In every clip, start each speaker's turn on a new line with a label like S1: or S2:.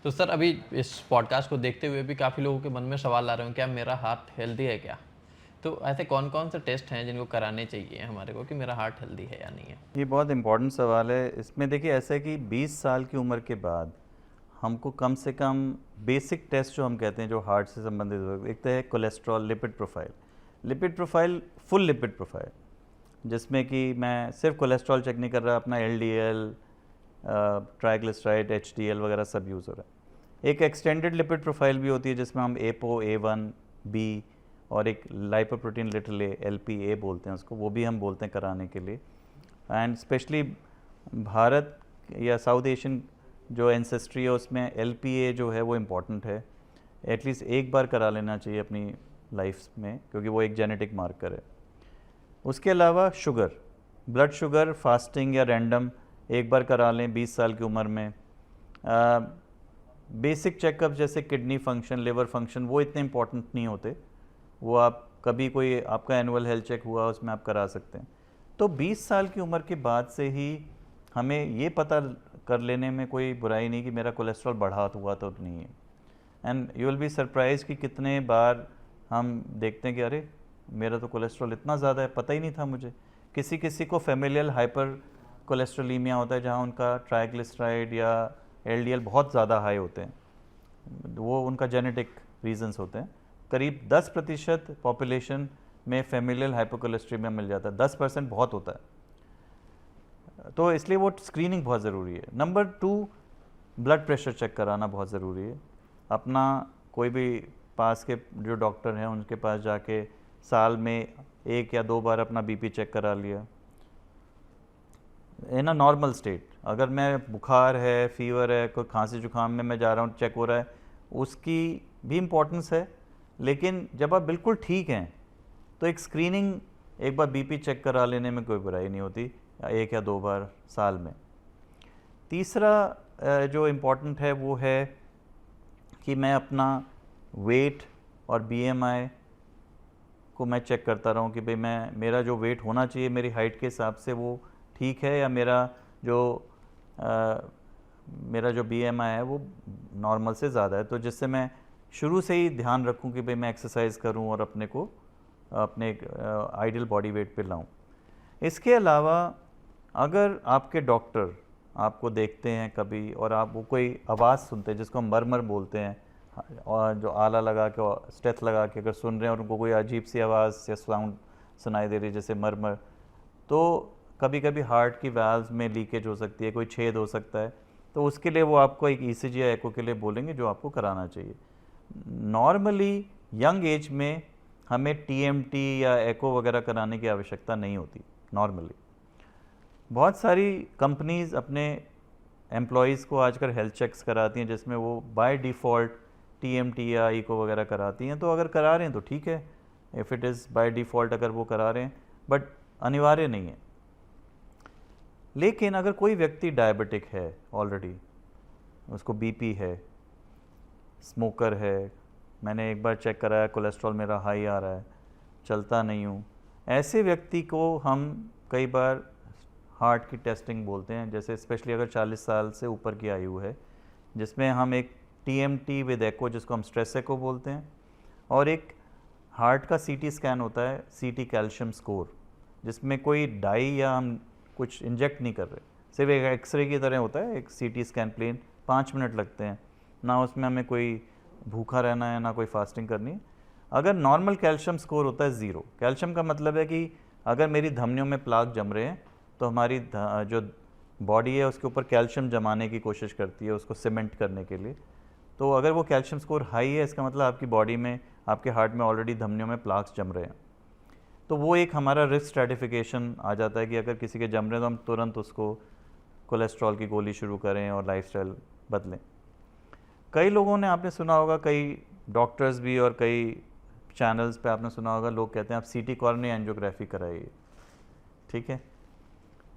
S1: तो सर अभी इस पॉडकास्ट को देखते हुए भी काफ़ी लोगों के मन में सवाल आ रहे हैं, क्या मेरा हार्ट हेल्दी है क्या? तो ऐसे कौन-कौन से टेस्ट हैं जिनको कराने चाहिए हमारे को कि मेरा हार्ट हेल्दी है या नहीं है?
S2: ये बहुत इम्पोर्टेंट सवाल है। इसमें देखिए ऐसा है कि 20 साल की उम्र के बाद हमको कम से कम बेसिक टेस्ट जो हम कहते हैं जो हार्ट से संबंधित होते हैं, एक तो है cholesterol lipid profile, full lipid profile, जिसमें कि मैं सिर्फ कोलेस्ट्रॉल चेक नहीं कर रहा, अपना LDL, ट्राइग्लिसराइड, HDL वगैरह सब यूज़ हो रहा है। एक एक्सटेंडेड लिपिड प्रोफाइल भी होती है जिसमें हम APO, A1, B और एक लाइपोप्रोटीन लिटिल a, LPA बोलते हैं उसको, वो भी हम बोलते हैं कराने के लिए। एंड स्पेशली भारत या साउथ एशियन जो एंसेस्ट्री है उसमें LPA जो है वो इम्पॉर्टेंट है, एटलीस्ट एक बार करा लेना चाहिए अपनी लाइफ में, क्योंकि वो एक जेनेटिक मार्कर है। उसके अलावा शुगर, ब्लड शुगर फास्टिंग या रैंडम एक बार करा लें 20 साल की उम्र में। बेसिक चेकअप जैसे किडनी फंक्शन, लिवर फंक्शन, वो इतने इम्पॉर्टेंट नहीं होते, वो आप कभी कोई आपका एनुअल हेल्थ चेक हुआ उसमें आप करा सकते हैं। तो 20 साल की उम्र के बाद से ही हमें ये पता कर लेने में कोई बुराई नहीं कि मेरा कोलेस्ट्रॉल बढ़ा हुआ तो नहीं है। And you will be surprise कि कितने बार हम देखते हैं कि अरे मेरा तो कोलेस्ट्रॉल इतना ज़्यादा है, पता ही नहीं था मुझे। किसी किसी को फेमिलियल हाइपर कोलेस्ट्रोलीमिया होता है जहाँ उनका ट्राइग्लिसराइड या LDL बहुत ज़्यादा हाई होते हैं, वो उनका जेनेटिक रीजंस होते हैं। करीब 10% पॉपुलेशन में फेमिलियल हाइपोकोलेस्ट्रीमिया मिल जाता है, 10% बहुत होता है, तो इसलिए वो स्क्रीनिंग बहुत ज़रूरी है। नंबर 2, ब्लड प्रेशर चेक कराना बहुत ज़रूरी है। अपना कोई भी पास के जो डॉक्टर हैं उनके पास जाके साल में 1 या 2 बार अपना BP चेक करा लिया इन अ नॉर्मल स्टेट। अगर मैं बुखार है, फीवर है, कोई खांसी जुकाम में मैं जा रहा हूँ चेक हो रहा है, उसकी भी इम्पोर्टेंस है, लेकिन जब आप बिल्कुल ठीक हैं तो एक स्क्रीनिंग, एक बार BP चेक करा लेने में कोई बुराई नहीं होती, 1 या 2 बार साल में। तीसरा जो इम्पोर्टेंट है वो है कि मैं अपना वेट और BMI को मैं चेक करता रहूँ कि भाई मेरा जो वेट होना चाहिए मेरी हाइट के हिसाब से वो ठीक है, या मेरा जो BMI है वो नॉर्मल से ज़्यादा है, तो जिससे मैं शुरू से ही ध्यान रखूं कि भाई मैं एक्सरसाइज करूं और अपने को अपने आइडियल बॉडी वेट पे लाऊं। इसके अलावा अगर आपके डॉक्टर आपको देखते हैं कभी और आप वो कोई आवाज़ सुनते हैं जिसको हम मरमर बोलते हैं, और जो आला लगा के और स्टेथ लगा के अगर सुन रहे हैं और उनको कोई अजीब सी आवाज़ या साउंड सुनाई दे रही है जैसे मरमर, तो कभी कभी हार्ट की वाल्व्स में लीकेज हो सकती है, कोई छेद हो सकता है, तो उसके लिए वो आपको एक ECG या एको के लिए बोलेंगे जो आपको कराना चाहिए। नॉर्मली यंग एज में हमें TMT या एको वगैरह कराने की आवश्यकता नहीं होती नॉर्मली। बहुत सारी कंपनीज़ अपने एम्प्लॉयज़ को आजकल हेल्थ चेक्स कराती हैं जिसमें वो बाय डिफ़ॉल्ट TMT या एको वगैरह कराती हैं, तो अगर करा रहे हैं तो ठीक है, if it is by default अगर वो करा रहे हैं, बट अनिवार्य नहीं है। लेकिन अगर कोई व्यक्ति डायबिटिक है ऑलरेडी, उसको BP है, स्मोकर है, मैंने एक बार चेक कराया कोलेस्ट्रॉल मेरा हाई आ रहा है, चलता नहीं हूँ, ऐसे व्यक्ति को हम कई बार हार्ट की टेस्टिंग बोलते हैं, जैसे स्पेशली अगर 40 साल से ऊपर की आयु है, जिसमें हम एक TMT विद एको जिसको हम स्ट्रेस एको बोलते हैं, और एक हार्ट का CT स्कैन होता है, CT कैल्शियम स्कोर, जिसमें कोई डाई या हम कुछ इंजेक्ट नहीं कर रहे, सिर्फ एक एक्सरे की तरह होता है, एक CT स्कैन प्लेन, 5 मिनट लगते हैं ना, उसमें हमें कोई भूखा रहना है ना कोई फास्टिंग करनी है। अगर नॉर्मल कैल्शियम स्कोर होता है 0, कैल्शियम का मतलब है कि अगर मेरी धमनियों में प्लाक जम रहे हैं तो हमारी जो बॉडी है उसके ऊपर कैल्शियम जमाने की कोशिश करती है, उसको सीमेंट करने के लिए। तो अगर वो कैल्शियम स्कोर हाई है, इसका मतलब आपकी बॉडी में, आपके हार्ट में ऑलरेडी धमनियों में प्लाक्स जम रहे हैं, तो वो एक हमारा रिस्क स्ट्रैटिफिकेशन आ जाता है कि अगर किसी के जम रहे हैं तो हम तुरंत उसको कोलेस्ट्रॉल की गोली शुरू करें और लाइफस्टाइल बदलें। कई लोगों ने, आपने सुना होगा, कई डॉक्टर्स भी और कई चैनल्स पे आपने सुना होगा, लोग कहते हैं आप CT कॉरोनरी एंजियोग्राफी कराइए, ठीक है।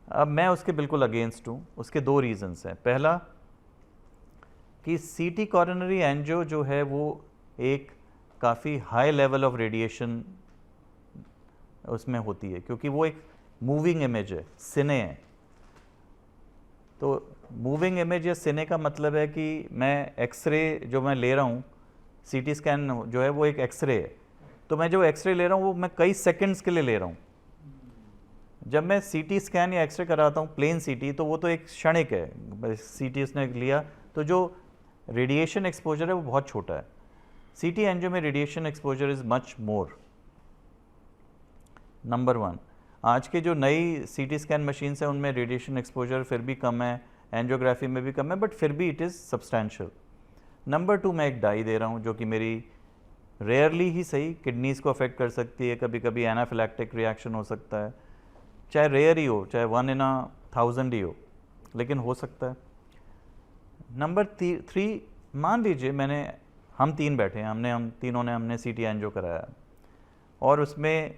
S2: अब मैं उसके बिल्कुल अगेंस्ट हूँ। उसके 2 रीज़न्स हैं। पहला कि CT कॉरोनरी एंजियो जो है वो एक काफ़ी हाई लेवल ऑफ रेडिएशन उसमें होती है, क्योंकि वो एक मूविंग इमेज है, सिने है, तो मूविंग इमेज या सिने का मतलब है कि मैं एक्सरे जो मैं ले रहा हूँ, सीटी स्कैन जो है वो एक एक्सरे है, तो मैं जो एक्सरे ले रहा हूँ वो मैं कई सेकंड्स के लिए ले रहा हूँ। जब मैं सीटी स्कैन या एक्सरे कराता हूँ प्लेन सीटी, तो वो तो एक क्षणिक है, सीटी उसने लिया तो जो रेडिएशन एक्सपोजर है वो बहुत छोटा है। सीटी एंजियो में radiation exposure is much more. Number 1, आज के जो नई सीटी स्कैन मशीन्स हैं उनमें रेडिएशन एक्सपोजर फिर भी कम है, एंजियोग्राफी में भी कम है, बट फिर भी इट इज़ सब्सटैंशियल। नंबर 2, मैं एक डाई दे रहा हूँ जो कि मेरी रेयरली ही सही किडनीज़ को अफेक्ट कर सकती है, कभी कभी एनाफिलैक्टिक रिएक्शन हो सकता है, चाहे रेयर ही हो, चाहे 1 in 1000 ही हो, लेकिन हो सकता है। नंबर 3, मान लीजिए हम 3 बैठे हैं, हम तीनों ने हमने सीटी एंजियो कराया और उसमें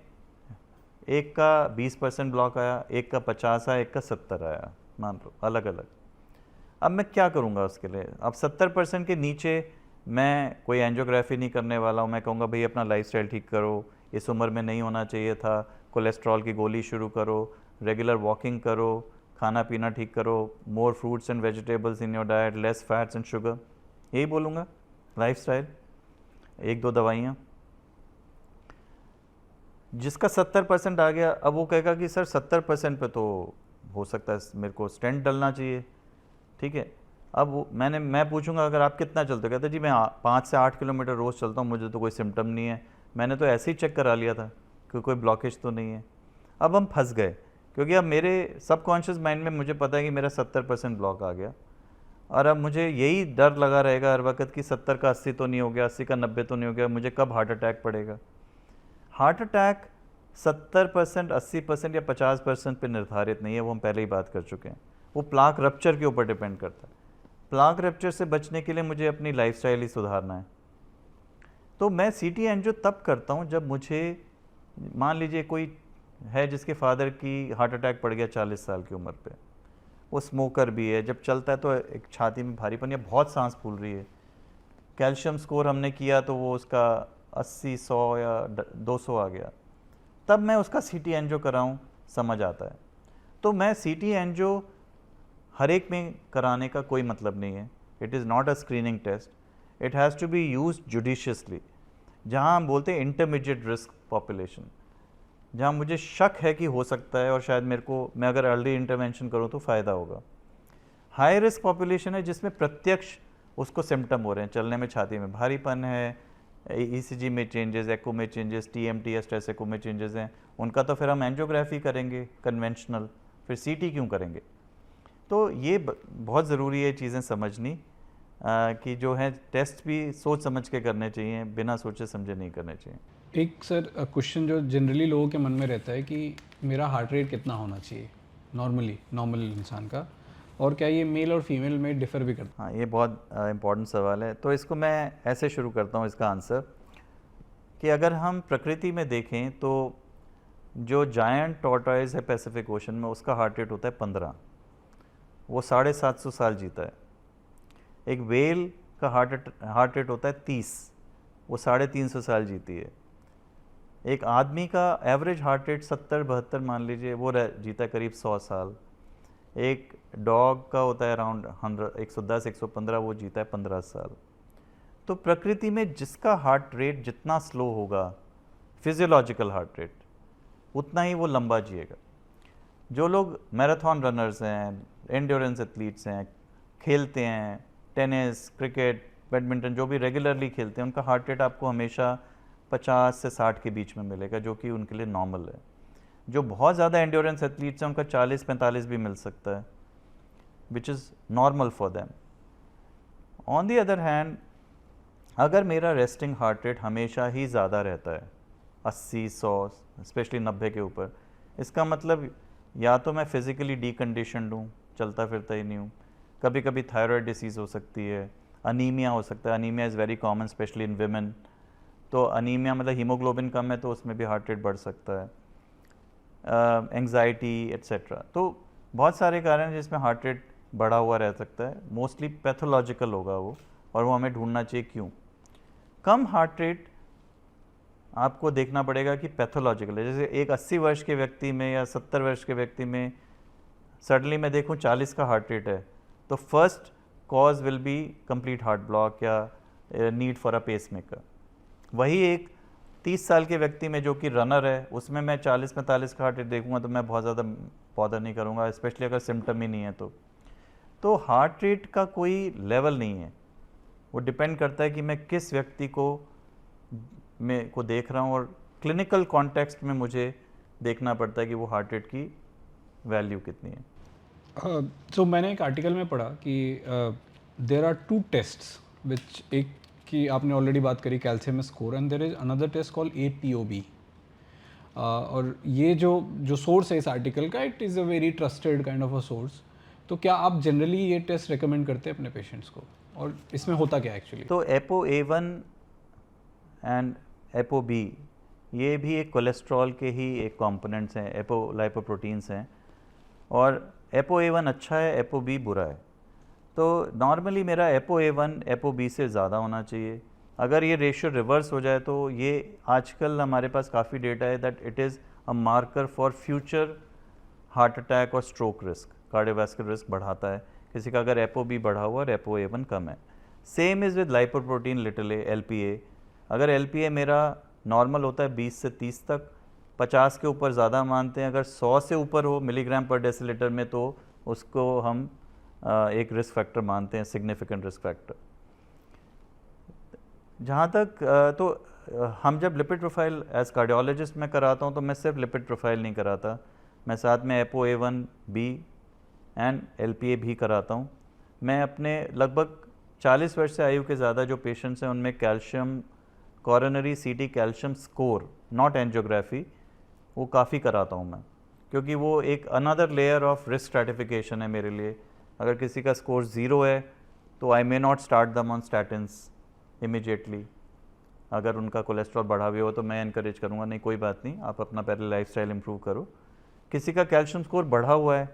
S2: एक का 20% ब्लॉक आया, एक का 50 आया, एक का 70 आया, मान लो अलग अलग। अब मैं क्या करूँगा उसके लिए? अब 70% के नीचे मैं कोई एंजियोग्राफी नहीं करने वाला हूँ। मैं कहूँगा भाई अपना लाइफस्टाइल ठीक करो, इस उम्र में नहीं होना चाहिए था, कोलेस्ट्रॉल की गोली शुरू करो, रेगुलर वॉकिंग करो, खाना पीना ठीक करो, मोर fruits and vegetables in your diet, less fats and sugar, यही बोलूँगा लाइफस्टाइल, 1-2 दवाइयाँ। जिसका 70% आ गया, अब वो कहेगा कि सर 70% पे तो हो सकता है मेरे को स्टेंट डलना चाहिए, ठीक है। अब मैं पूछूंगा अगर आप कितना चलते हो, कहते जी मैं 5 से 8 किलोमीटर रोज़ चलता हूँ, मुझे तो कोई सिम्टम नहीं है, मैंने तो ऐसे ही चेक करा लिया था कि कोई ब्लॉकेज तो नहीं है। अब हम फंस गए, क्योंकि अब मेरे सबकॉन्शियस माइंड में मुझे पता है कि मेरा 70% ब्लॉक आ गया, और अब मुझे यही डर लगा रहेगा हर वक्त कि 70 का 80 तो नहीं हो गया, 80 का 90 तो नहीं हो गया, मुझे कब हार्ट अटैक पड़ेगा। हार्ट अटैक 70%, 80% या 50% पे निर्धारित नहीं है, वो हम पहले ही बात कर चुके हैं। वो प्लाक रप्चर के ऊपर डिपेंड करता है। प्लाक रप्चर से बचने के लिए मुझे अपनी लाइफस्टाइल ही सुधारना है। तो मैं सीटी एंजियो तब करता हूँ जब मुझे, मान लीजिए कोई है जिसके फादर की हार्ट अटैक पड़ गया 40 साल की उम्र पे, वो स्मोकर भी है, जब चलता है तो एक छाती में भारीपन या बहुत सांस फूल रही है, कैल्शियम स्कोर हमने किया तो वो उसका 80, 100 या 200 आ गया, तब मैं उसका सीटी एंजियो कराऊँ, समझ आता है। तो मैं सीटी एंजियो हर एक में कराने का कोई मतलब नहीं है। It is not a screening test, it has to be use judiciously. जहाँ हम बोलते हैं इंटरमीडिएट रिस्क पॉपुलेशन, जहाँ मुझे शक है कि हो सकता है और शायद मैं अगर अर्ली इंटरवेंशन करूँ तो फ़ायदा होगा। हाई रिस्क पॉपुलेशन है जिसमें प्रत्यक्ष उसको सिम्टम हो रहे हैं, चलने में छाती में भारीपन है, ईसीजी में चेंजेस, एको में चेंजेस, टीएमटी या स्ट्रेस एको में चेंजेस हैं, उनका तो फिर हम एंजियोग्राफी करेंगे कन्वेंशनल, फिर सीटी क्यों करेंगे। तो ये बहुत ज़रूरी है चीज़ें समझनी, कि जो है टेस्ट भी सोच समझ के करने चाहिए, बिना सोचे समझे नहीं करने चाहिए।
S3: एक सर क्वेश्चन जो जनरली लोगों के मन में रहता है कि मेरा हार्ट रेट कितना होना चाहिए नॉर्मल इंसान का, और क्या ये मेल और फीमेल में डिफ़र भी करता है?
S2: हाँ, ये बहुत इम्पॉर्टेंट सवाल है। तो इसको मैं ऐसे शुरू करता हूँ इसका आंसर, कि अगर हम प्रकृति में देखें तो जो जायंट टॉर्टॉइज है पैसिफिक ओशन में, उसका हार्ट रेट होता है 15, वो 750 साल जीता है। एक वेल का हार्ट रेट होता है 30, वो 350 साल जीती है। एक आदमी का एवरेज हार्ट रेट 70-72 मान लीजिए, वो जीता है करीब 100 साल। एक डॉग का होता है अराउंड 110-115, वो जीता है 15 साल। तो प्रकृति में जिसका हार्ट रेट जितना स्लो होगा, फिजियोलॉजिकल हार्ट रेट, उतना ही वो लंबा जिएगा। जो लोग मैराथन रनर्स हैं, एंड्योरेंस एथलीट्स हैं, खेलते हैं, टेनिस, क्रिकेट, बैडमिंटन, जो भी रेगुलरली खेलते हैं, उनका हार्ट रेट आपको हमेशा 50 से 60 के बीच में मिलेगा, जो कि उनके लिए नॉर्मल है। जो बहुत ज़्यादा एंड्योरेंस एथलीट्स हैं, उनका 40-45 भी मिल सकता है, which is normal for them. On the other hand, अगर मेरा रेस्टिंग हार्ट रेट हमेशा ही ज़्यादा रहता है, 80, 100, स्पेशली 90 के ऊपर, इसका मतलब या तो मैं फिज़िकली डीकंडीशनड हूँ, चलता फिरता ही नहीं हूँ, कभी कभी थायराइड डिसीज़ हो सकती है, अनीमिया हो सकता है। Anaemia is very common specially in women. तो अनीमिया मतलब हीमोग्लोबिन कम है, तो उसमें भी हार्ट रेट बढ़ सकता है। एंग्जाइटी एट्सेट्रा, तो बहुत सारे कारण हैं जिसमें हार्ट रेट बढ़ा हुआ रह सकता है। मोस्टली पैथोलॉजिकल होगा वो, और वो हमें ढूंढना चाहिए क्यों। कम हार्ट रेट आपको देखना पड़ेगा कि पैथोलॉजिकल है। जैसे एक 80 वर्ष के व्यक्ति में या 70 वर्ष के व्यक्ति में सडनली मैं देखूं 40 का हार्ट रेट है, तो first cause will be complete heart block या नीड फॉर अ पेसमेकर। वही एक 30 साल के व्यक्ति में जो कि रनर है, उसमें मैं 40-45 का हार्ट रेट देखूंगा तो मैं बहुत ज़्यादा बॉदर नहीं करूंगा, स्पेशली अगर सिम्टम ही नहीं है तो हार्ट रेट का कोई लेवल नहीं है, वो डिपेंड करता है कि मैं किस व्यक्ति को देख रहा हूँ, और क्लिनिकल कॉन्टेक्स्ट में मुझे देखना पड़ता है कि वो हार्ट रेट की वैल्यू कितनी है।
S3: तो मैंने एक आर्टिकल में पढ़ा कि देर आर 2 टेस्ट्स विच, एक की आपने ऑलरेडी बात करी calcium score, and there is another test called APOB। और ये जो सोर्स है इस आर्टिकल का, it is a very trusted kind of a source. तो क्या आप जनरली ये टेस्ट रिकमेंड करते हैं अपने पेशेंट्स को, और इसमें होता क्या एक्चुअली?
S2: तो ApoA1 एंड ApoB ये भी एक कोलेस्ट्रॉल के ही एक कंपोनेंट्स हैं, एपोलाइपोप्रोटीन्स हैं, और ApoA1 अच्छा है, ApoB बुरा है। तो नॉर्मली मेरा ApoA1 ApoB से ज़्यादा होना चाहिए। अगर ये रेशियो रिवर्स हो जाए तो ये आजकल हमारे पास काफ़ी डेटा है that it is a marker for future heart attack और स्ट्रोक रिस्क, कार्डियोवैस्कुलर रिस्क बढ़ाता है किसी का अगर ApoB बढ़ा हुआ और ApoA1 कम है। Same is with lipoprotein little A, LPA। अगर LPA मेरा नॉर्मल होता है 20 से 30 तक, 50 के ऊपर ज़्यादा मानते हैं, अगर 100 से ऊपर हो मिलीग्राम पर डेसीलीटर में तो उसको हम एक रिस्क फैक्टर मानते हैं, सिग्निफिकेंट रिस्क फैक्टर। जहाँ तक हम जब लिपिड प्रोफाइल एज कार्डियोलॉजिस्ट मैं कराता हूँ तो मैं सिर्फ लिपिड प्रोफाइल नहीं कराता, मैं साथ में ApoA1B एंड LPA भी कराता हूँ। मैं अपने लगभग 40 वर्ष से आयु के ज़्यादा जो पेशेंट्स हैं उनमें calcium, coronary CT calcium score, not angiography, वो काफ़ी कराता हूँ मैं, क्योंकि वो एक another layer of risk stratification है मेरे लिए। अगर किसी का स्कोर 0 है तो I may not start them on statins immediately. अगर उनका कोलेस्ट्रॉल बढ़ा हुआ हो तो मैं इनकरेज करूँगा, नहीं कोई बात नहीं, आप अपना पहले लाइफस्टाइल इंप्रूव करो। किसी का कैल्शियम स्कोर बढ़ा हुआ है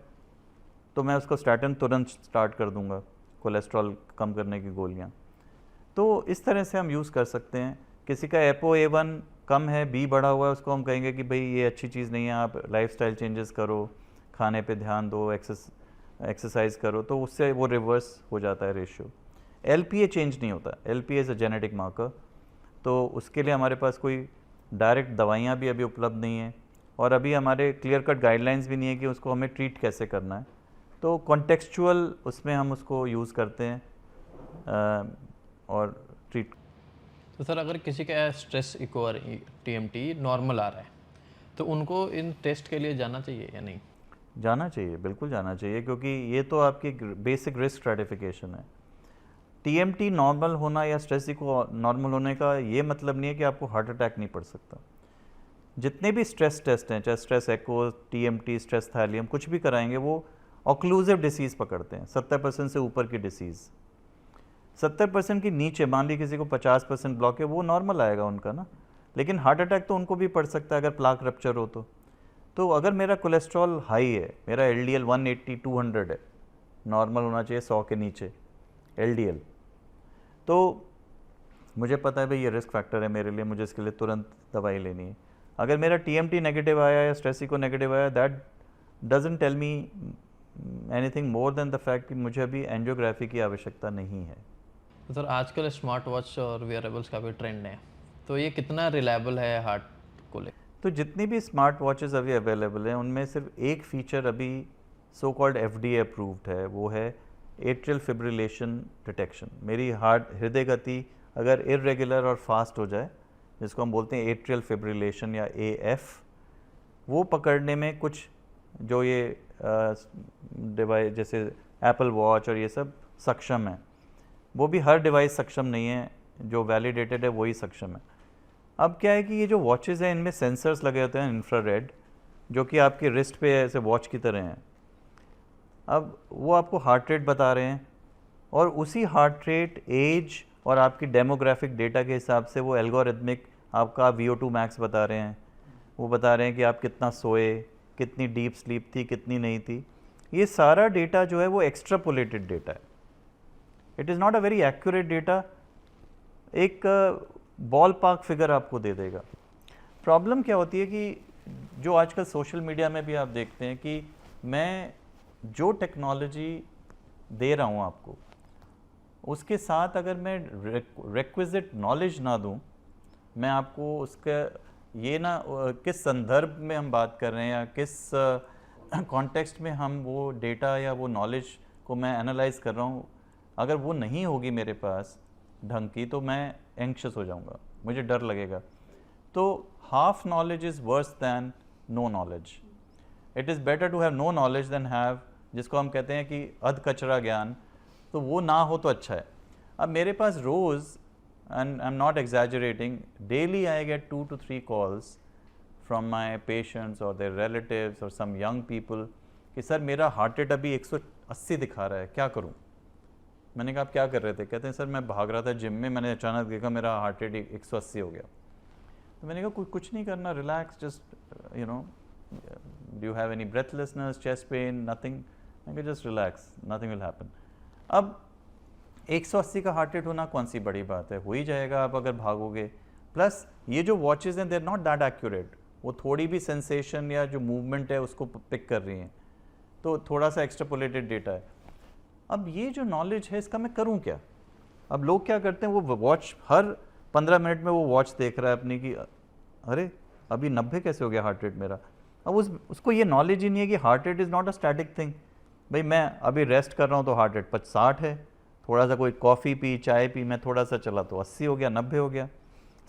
S2: तो मैं उसको स्टैटिन तुरंत स्टार्ट कर दूंगा, कोलेस्ट्रॉल कम करने की गोलियाँ। तो इस तरह से हम यूज़ कर सकते हैं। किसी का ApoA1 कम है, B बढ़ा हुआ है, उसको हम कहेंगे कि भाई ये अच्छी चीज़ नहीं है, आप लाइफस्टाइल चेंजेस करो, खाने पे ध्यान दो, एक्सरसाइज करो, तो उससे वो रिवर्स हो जाता है रेशियो। LPA चेंज नहीं होता, LPA is a genetic marker, तो उसके लिए हमारे पास कोई डायरेक्ट दवाइयाँ भी अभी उपलब्ध नहीं है, और अभी हमारे क्लियर कट गाइडलाइंस भी नहीं है कि उसको हमें ट्रीट कैसे करना है। तो कॉन्टेक्चुअल उसमें हम उसको यूज़ करते हैं और ट्रीट।
S1: तो सर अगर किसी का स्ट्रेस इकोर TMT नॉर्मल आ रहा है तो उनको इन टेस्ट के लिए जाना चाहिए या नहीं?
S2: जाना चाहिए, बिल्कुल जाना चाहिए, क्योंकि ये तो आपकी बेसिक रिस्क स्ट्रैटिफिकेशन है। TMT नॉर्मल होना या स्ट्रेस इको नॉर्मल होने का ये मतलब नहीं है कि आपको हार्ट अटैक नहीं पड़ सकता। जितने भी स्ट्रेस टेस्ट हैं, चाहे स्ट्रेस एको, TMT, स्ट्रेस थैलियम, कुछ भी कराएंगे, वो ऑक्लूसिव डिसीज़ पकड़ते हैं। 70% से ऊपर की डिसीज़, 70% की नीचे, मान ली किसी को 50% ब्लॉक है, वो नॉर्मल आएगा उनका ना, लेकिन हार्ट अटैक तो उनको भी पड़ सकता है अगर प्लाक रप्चर हो तो अगर मेरा कोलेस्ट्रॉल हाई है, मेरा LDL 180-200 है, नॉर्मल होना चाहिए 100 के नीचे LDL, तो मुझे पता है भाई ये रिस्क फैक्टर है मेरे लिए, मुझे इसके लिए तुरंत दवाई लेनी है। अगर मेरा TMT नेगेटिव आया या स्ट्रेस इको नेगेटिव आया, that doesn't tell me anything more than the fact कि मुझे अभी एंजियोग्राफी की आवश्यकता नहीं है।
S1: तो सर आजकल स्मार्ट वॉच और वेयरेबल्स का भी ट्रेंड है, तो ये कितना रिलायबल है हार्ट को लेकर?
S2: तो जितनी भी स्मार्ट वॉचेस अभी अवेलेबल हैं उनमें सिर्फ एक फीचर अभी सो कॉल्ड FDA अप्रूव्ड है, वो है एट्रियल फिब्रिलेशन डिटेक्शन। मेरी हृदय गति अगर इरेगुलर और फास्ट हो जाए, जिसको हम बोलते हैं एट्रियल फिब्रिलेशन या AF, वो पकड़ने में कुछ जो ये डिवाइस जैसे एप्पल वॉच और ये सब सक्षम है, वो भी हर डिवाइस सक्षम नहीं है, जो वैलिडेटेड है वही सक्षम है। अब क्या है कि ये जो वॉचेज़ हैं इनमें सेंसर्स लगे होते हैं इंफ्रारेड, जो कि आपके रिस्ट पे ऐसे वॉच की तरह हैं। अब वो आपको हार्ट रेट बता रहे हैं, और उसी हार्ट रेट, एज और आपकी डेमोग्राफिक डेटा के हिसाब से वो एल्गोरिथमिक आपका VO2 मैक्स बता रहे हैं, वो बता रहे हैं कि आप कितना सोए, कितनी डीप स्लीप थी, कितनी नहीं थी। ये सारा डेटा जो है वो एक्स्ट्रापोलेटेड डेटा है, it is not a very accurate data, एक बॉल पार्क फिगर आपको दे देगा। प्रॉब्लम क्या होती है कि जो आजकल सोशल मीडिया में भी आप देखते हैं कि मैं जो टेक्नोलॉजी दे रहा हूँ आपको, उसके साथ अगर मैं रिक्विजिट नॉलेज ना दूँ, मैं आपको उसका ये ना किस संदर्भ में हम बात कर रहे हैं या किस कॉन्टेक्स्ट में हम वो डेटा या वो नॉलेज को मैं एनालाइज कर रहा हूँ, अगर वो नहीं होगी मेरे पास ढंग की, तो मैं एंक्शस हो जाऊँगा, मुझे डर लगेगा। तो half knowledge is worse than no knowledge. It is better to have no knowledge than have, जिसको हम कहते हैं कि अध कचरा ज्ञान, तो वो ना हो तो अच्छा है। अब मेरे पास रोज़, and I'm not exaggerating, daily I get 2 to 3 calls from my patients or their relatives or some young people कि सर मेरा हार्ट रेट अभी 180 दिखा रहा है, क्या करूं? मैंने कहा आप क्या कर रहे थे? कहते हैं सर मैं भाग रहा था जिम में, मैंने अचानक देखा मेरा हार्ट रेट 180 हो गया। तो मैंने कहा कुछ नहीं करना, relax, just you know, do you have any breathlessness, chest pain, nothing? मैंने कहा just relax, nothing will happen. अब 180 का हार्ट रेट होना कौन सी बड़ी बात है, हो ही जाएगा आप अगर भागोगे। प्लस ये जो वॉचेज़ हैं, they are not that accurate, वो थोड़ी भी सेंसेशन या जो मूवमेंट है उसको पिक कर रही हैं, तो थोड़ा सा एक्स्ट्रापोलेटेड डेटा है। अब ये जो नॉलेज है इसका मैं करूं क्या? अब लोग क्या करते हैं, वो वॉच हर 15 मिनट में वो वॉच देख रहा है अपनी कि अरे अभी 90 कैसे हो गया हार्ट रेट मेरा। अब उसको ये नॉलेज ही नहीं है कि heart rate is not a static thing. भाई मैं अभी रेस्ट कर रहा हूँ तो हार्ट रेट 60 है, थोड़ा सा कोई कॉफ़ी पी, चाय पी, मैं थोड़ा सा चला तो 80 हो गया, 90 हो गया,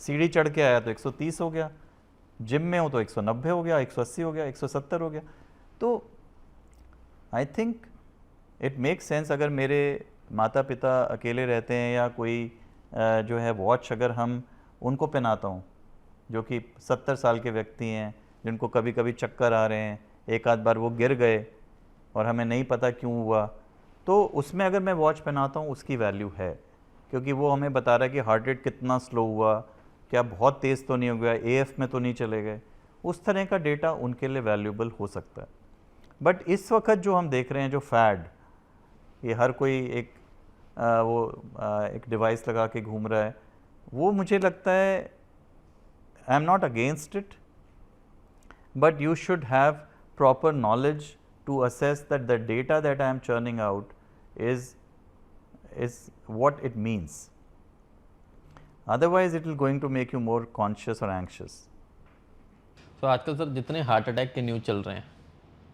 S2: सीढ़ी चढ़ के आया तो 130 हो गया, जिम में हो तो 190 हो गया, 180 हो गया, 170 हो गया। तो I think it make sense, अगर मेरे माता पिता अकेले रहते हैं या कोई जो है वॉच अगर हम उनको पहनाता हूँ, जो कि 70 साल के व्यक्ति हैं, जिनको कभी कभी चक्कर आ रहे हैं, एक आध बार वो गिर गए और हमें नहीं पता क्यों हुआ, तो उसमें अगर मैं वॉच पहनाता हूँ उसकी वैल्यू है, क्योंकि वो हमें बता रहा है कि हार्ट रेट कितना स्लो हुआ, क्या बहुत तेज़ तो नहीं हो गया, AF में तो नहीं चले गए। उस तरह का डेटा उनके लिए वैल्यूबल हो सकता है। बट इस वक्त जो हम देख रहे हैं, जो फैड, ये हर कोई एक एक डिवाइस लगा के घूम रहा है, वो मुझे लगता है I am not against it, but you should have proper knowledge to assess that the data that I am churning out is what it means. Otherwise it will going to make you more conscious or anxious.
S1: तो आजकल sir जितने heart attack के news चल रहे हैं,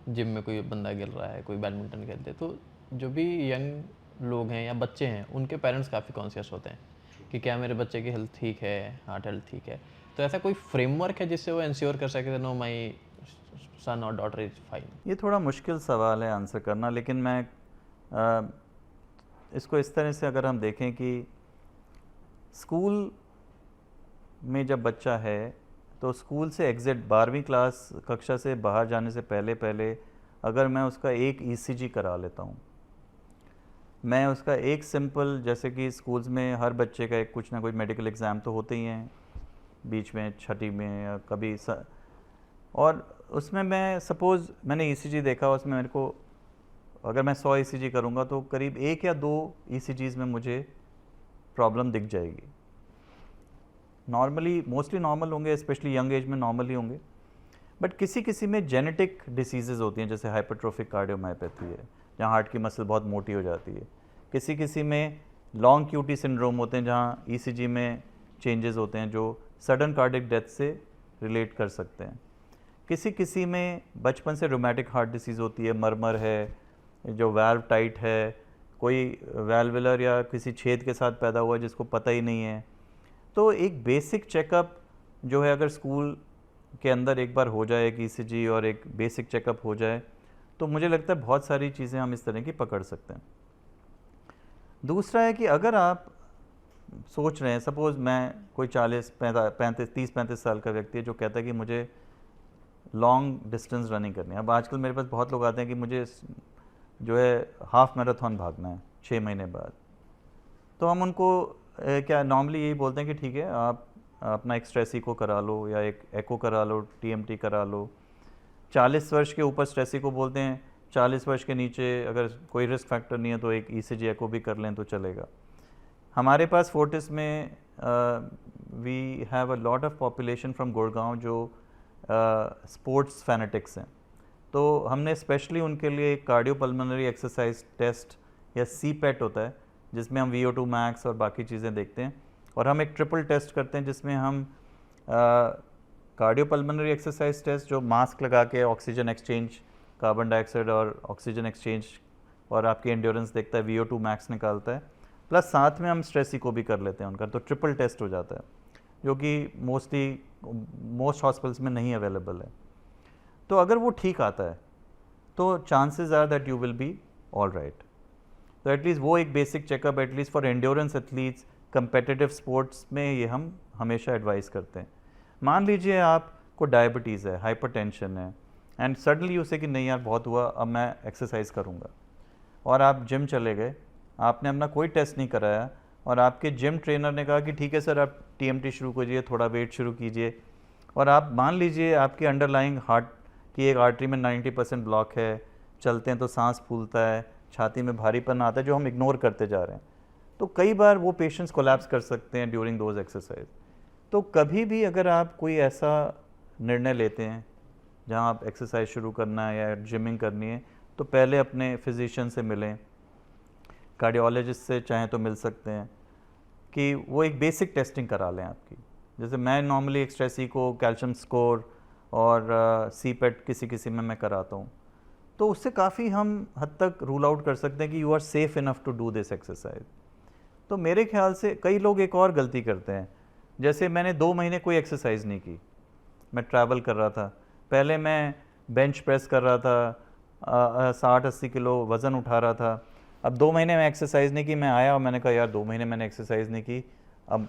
S1: gym में कोई बंदा गिर रहा है, कोई बैडमिंटन खेलते, तो जो भी यंग लोग हैं या बच्चे हैं, उनके पेरेंट्स काफ़ी कॉन्शियस होते हैं कि क्या मेरे बच्चे की हेल्थ ठीक है, हार्ट हेल्थ ठीक है। तो ऐसा कोई फ्रेमवर्क है जिससे वो इंश्योर कर सके नो माई सन और डॉटर इज फाइन?
S2: ये थोड़ा मुश्किल सवाल है आंसर करना, लेकिन मैं इसको इस तरह से अगर हम देखें कि स्कूल में जब बच्चा है तो स्कूल से एग्ज़िट 12वीं क्लास कक्षा से बाहर जाने से पहले अगर मैं उसका एक ECG करा लेता हूँ, मैं उसका एक सिंपल, जैसे कि स्कूल्स में हर बच्चे का एक कुछ ना कोई मेडिकल एग्ज़ाम तो होते ही हैं बीच में, छठी में या कभी और उसमें मैं सपोज़ मैंने ECG देखा, उसमें मेरे को अगर मैं 100 ECG करूँगा तो करीब 1 या 2 ECGs में मुझे प्रॉब्लम दिख जाएगी। नॉर्मली मोस्टली नॉर्मल होंगे, स्पेशली यंग एज में नॉर्मल ही होंगे, बट किसी किसी में जेनेटिक डिसीज़ेज़ होती हैं, जैसे हाइपरट्रोफिक कार्डियोमायोपैथी है जहाँ हार्ट की मसल बहुत मोटी हो जाती है। किसी किसी में लॉन्ग QT सिंड्रोम होते हैं जहाँ ECG में चेंजेस होते हैं जो सडन कार्डियक डेथ से रिलेट कर सकते हैं। किसी किसी में बचपन से रूमेटिक हार्ट डिसीज़ होती है, मरमर है, जो वाल्व टाइट है, कोई वाल्वुलर या किसी छेद के साथ पैदा हुआ जिसको पता ही नहीं है। तो एक बेसिक चेकअप जो है अगर स्कूल के अंदर एक बार हो जाए, एक ECG और एक बेसिक चेकअप हो जाए, तो मुझे लगता है बहुत सारी चीज़ें हम इस तरह की पकड़ सकते हैं। दूसरा है कि अगर आप सोच रहे हैं, सपोज़ मैं कोई 30-35 साल का व्यक्ति है जो कहता है कि मुझे लॉन्ग डिस्टेंस रनिंग करनी है। अब आजकल मेरे पास बहुत लोग आते हैं कि मुझे जो है हाफ मैराथन भागना है 6 महीने बाद, तो हम उनको क्या नॉर्मली यही बोलते हैं कि ठीक है आप अपना एक स्ट्रेस इको करा लो या एक एको करा लो, TMT करा लो। 40 वर्ष के ऊपर स्ट्रेस इको बोलते हैं, 40 वर्ष के नीचे अगर कोई रिस्क फैक्टर नहीं है तो एक ECG एको भी कर लें तो चलेगा। हमारे पास फोर्टिस में we have a lot of population from Gurgaon जो स्पोर्ट्स फैनेटिक्स हैं, तो हमने स्पेशली उनके लिए कार्डियोपल्मोनरी एक्सरसाइज टेस्ट या CPET होता है जिसमें हम VO2 max और बाकी चीज़ें देखते हैं, और हम एक ट्रिपल टेस्ट करते हैं जिसमें हम कार्डियोपल्मोनरी एक्सरसाइज टेस्ट जो मास्क लगा के ऑक्सीजन एक्सचेंज, कार्बन डाइऑक्साइड और ऑक्सीजन एक्सचेंज और आपकी एंड्योरेंस देखता है, VO2 max निकालता है, प्लस साथ में हम स्ट्रेस इको भी कर लेते हैं उनका, तो ट्रिपल टेस्ट हो जाता है जो कि मोस्ट हॉस्पिटल्स में नहीं अवेलेबल है। तो अगर वो ठीक आता है तो chances are that you will be all right. तो एटलीस्ट वो एक basic checkup at least for endurance athletes, competitive sports में ये हम हमेशा एडवाइस करते हैं। मान लीजिए आपको डायबिटीज़ है, हाइपरटेंशन है, एंड सडनली उसे कि नहीं यार बहुत हुआ, अब मैं एक्सरसाइज करूँगा, और आप जिम चले गए, आपने अपना कोई टेस्ट नहीं कराया, और आपके जिम ट्रेनर ने कहा कि ठीक है सर आप TMT शुरू कीजिए, थोड़ा वेट शुरू कीजिए, और आप मान लीजिए आपकी अंडरलाइंग हार्ट की एक आर्टरी में 90% ब्लॉक है, चलते हैं तो सांस फूलता है, छाती में भारीपन आता है जो हम इग्नोर करते जा रहे हैं, तो कई बार वो पेशेंट्स कोलैप्स कर सकते हैं ड्यूरिंग दोज एक्सरसाइज। तो कभी भी अगर आप कोई ऐसा निर्णय लेते हैं जहां आप एक्सरसाइज शुरू करना है या जिमिंग करनी है, तो पहले अपने फिजिशियन से मिलें, कार्डियोलॉजिस्ट से चाहें तो मिल सकते हैं, कि वो एक बेसिक टेस्टिंग करा लें आपकी। जैसे मैं नॉर्मली एक स्ट्रेस इको, कैल्शियम स्कोर और CPET किसी में मैं कराता हूँ, तो उससे काफ़ी हम हद तक रूल आउट कर सकते हैं कि you are safe enough to do this exercise. तो मेरे ख्याल से कई लोग एक और गलती करते हैं, जैसे मैंने 2 महीने कोई एक्सरसाइज नहीं की, मैं ट्रैवल कर रहा था, पहले मैं बेंच प्रेस कर रहा था, 60-80 किलो वज़न उठा रहा था, अब 2 महीने में एक्सरसाइज नहीं की, मैं आया और मैंने कहा यार 2 महीने मैंने एक्सरसाइज नहीं की, अब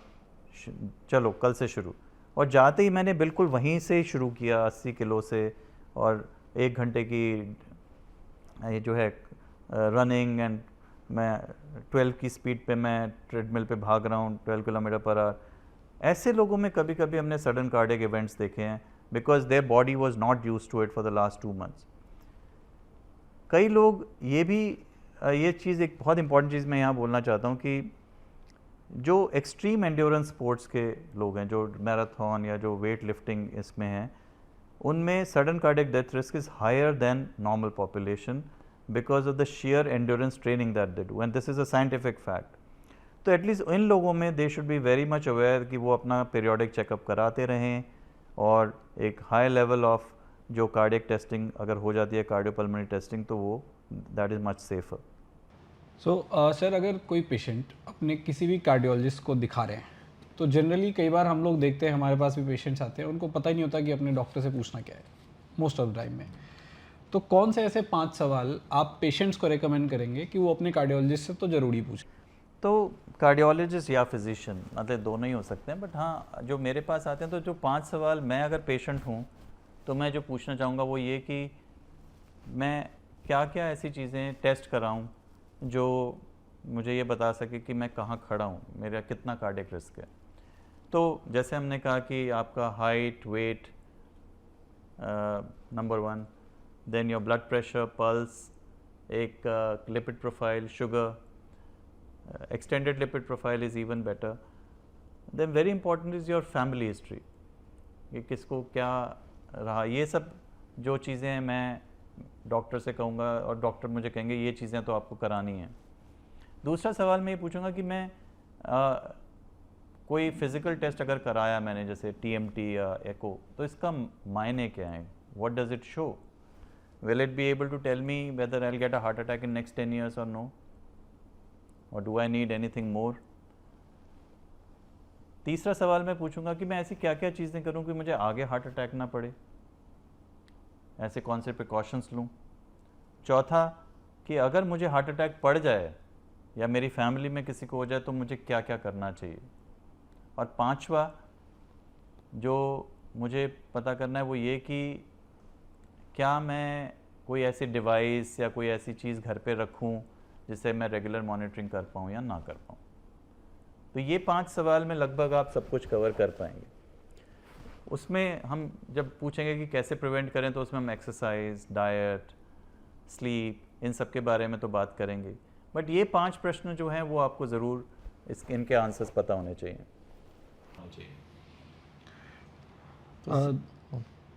S2: चलो कल से शुरू, और जाते ही मैंने बिल्कुल वहीं से शुरू किया 80 किलो से, और 1 घंटे की ये जो है रनिंग, एंड मैं 12 की स्पीड पे मैं ट्रेडमिल पे भाग रहा हूँ 12 किलोमीटर पर आवर। ऐसे लोगों में कभी कभी हमने सडन कार्डियक इवेंट्स देखे हैं because their body was not used to it for the last 2 months. कई लोग ये चीज़ एक बहुत इंपॉर्टेंट चीज़ मैं यहाँ बोलना चाहता हूँ कि जो एक्सट्रीम एंड्योरेंस स्पोर्ट्स के लोग हैं, जो मैराथन या जो वेट लिफ्टिंग इसमें हैं, उनमें sudden cardiac death risk is higher than normal population because of the sheer endurance training that they do, and this is a scientific fact. तो एटलीस्ट इन लोगों में they should be very much aware कि वो अपना periodic checkup कराते रहें, और एक हाई लेवल ऑफ जो कार्डियक टेस्टिंग अगर हो जाती है, कार्डियोपल्मोनरी टेस्टिंग, तो वो that is much safer.
S3: So sir, अगर कोई पेशेंट अपने किसी भी कार्डियोलॉजिस्ट को दिखा रहे हैं, तो जनरली कई बार हम लोग देखते हैं, हमारे पास भी पेशेंट्स आते हैं, उनको पता ही नहीं होता कि अपने डॉक्टर से पूछना क्या है मोस्ट ऑफ द टाइम में। तो कौन से ऐसे 5 सवाल आप पेशेंट्स को रेकमेंड करेंगे कि वो अपने कार्डियोलॉजिस्ट से तो ज़रूरी पूछें?
S2: तो कार्डियोलॉजिस्ट या फिजिशियन, मतलब दोनों ही हो सकते हैं, बट हाँ जो मेरे पास आते हैं तो जो 5 सवाल मैं अगर पेशेंट हूँ तो मैं जो पूछना चाहूँगा वो ये कि मैं क्या क्या ऐसी चीज़ें टेस्ट कराऊँ जो मुझे ये बता सके कि मैं कहाँ खड़ा हूँ, मेरा कितना कार्डियक रिस्क है। तो जैसे हमने कहा कि आपका height, weight number 1, then your blood pressure, pulse, एक lipid profile, sugar, extended lipid profile is even better. Then very important is your family history, कि किसको क्या रहा, ये सब जो चीज़ें हैं मैं डॉक्टर से कहूँगा और डॉक्टर मुझे कहेंगे ये चीज़ें तो आपको करानी हैं। दूसरा सवाल मैं ये पूछूंगा कि मैं कोई फिज़िकल टेस्ट अगर कराया मैंने, जैसे TMT या एको, तो इसका मायने क्या है, what does it show? Will it be able to tell me whether I'll get a heart attack in next 10 years or no? और do I need anything more? तीसरा सवाल मैं पूछूंगा कि मैं ऐसी क्या क्या चीज़ें करूं कि मुझे आगे हार्ट अटैक ना पड़े, ऐसे कौन से प्रिकॉशंस लूं? चौथा कि अगर मुझे हार्ट अटैक पड़ जाए या मेरी फैमिली में किसी को हो जाए तो मुझे क्या क्या करना चाहिए? और पांचवा जो मुझे पता करना है वो ये कि क्या मैं कोई ऐसी डिवाइस या कोई ऐसी चीज़ घर पे रखूं जिससे मैं रेगुलर मॉनिटरिंग कर पाऊँ या ना कर पाऊँ। तो ये 5 सवाल में लगभग आप सब कुछ कवर कर पाएंगे। उसमें हम जब पूछेंगे कि कैसे प्रिवेंट करें तो उसमें हम एक्सरसाइज, डाइट, स्लीप, इन सब के बारे में तो बात करेंगे, बट ये 5 प्रश्न जो हैं वो आपको ज़रूर इनके आंसर्स पता होने चाहिए।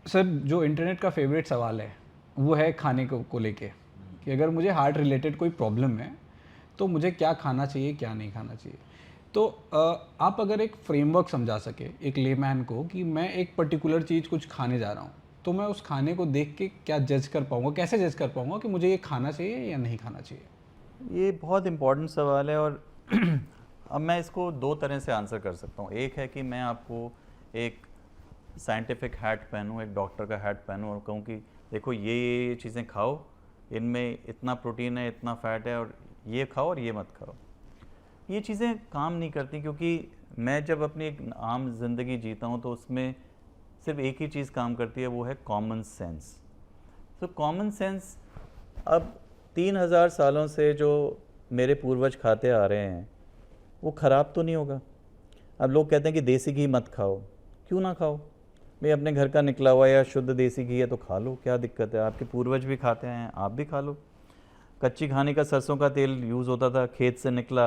S3: सर, जो इंटरनेट का फेवरेट सवाल है वो है खाने को लेके, कि अगर मुझे हार्ट रिलेटेड कोई प्रॉब्लम है तो मुझे क्या खाना चाहिए क्या नहीं खाना चाहिए। तो आप अगर एक फ्रेमवर्क समझा सके एक लेमैन को कि मैं एक पर्टिकुलर चीज़ कुछ खाने जा रहा हूँ, तो मैं उस खाने को देख के क्या जज कर पाऊँगा, कैसे जज कर पाऊँगा कि मुझे ये खाना चाहिए या नहीं खाना चाहिए?
S2: ये बहुत इम्पोर्टेंट सवाल है और अब मैं इसको दो तरह से आंसर कर सकता हूँ। एक है कि मैं आपको एक साइंटिफिक हैट पहनूँ, एक डॉक्टर का हैट पहनूँ और कहूँ कि देखो ये चीज़ें खाओ, इनमें इतना प्रोटीन है, इतना फैट है, और ये खाओ और ये मत खाओ। ये चीज़ें काम नहीं करती, क्योंकि मैं जब अपनी एक आम ज़िंदगी जीता हूँ तो उसमें सिर्फ एक ही चीज़ काम करती है, वो है कॉमन सेंस। तो कॉमन सेंस अब 3000 सालों से जो मेरे पूर्वज खाते आ रहे हैं वो ख़राब तो नहीं होगा। अब लोग कहते हैं कि देसी घी मत खाओ, क्यों ना खाओ भाई, अपने घर का निकला हुआ या शुद्ध देसी घी है तो खा लो, क्या दिक्कत है? आपके पूर्वज भी खाते हैं, आप भी खा लो। कच्ची खाने का सरसों का तेल यूज़ होता था, खेत से निकला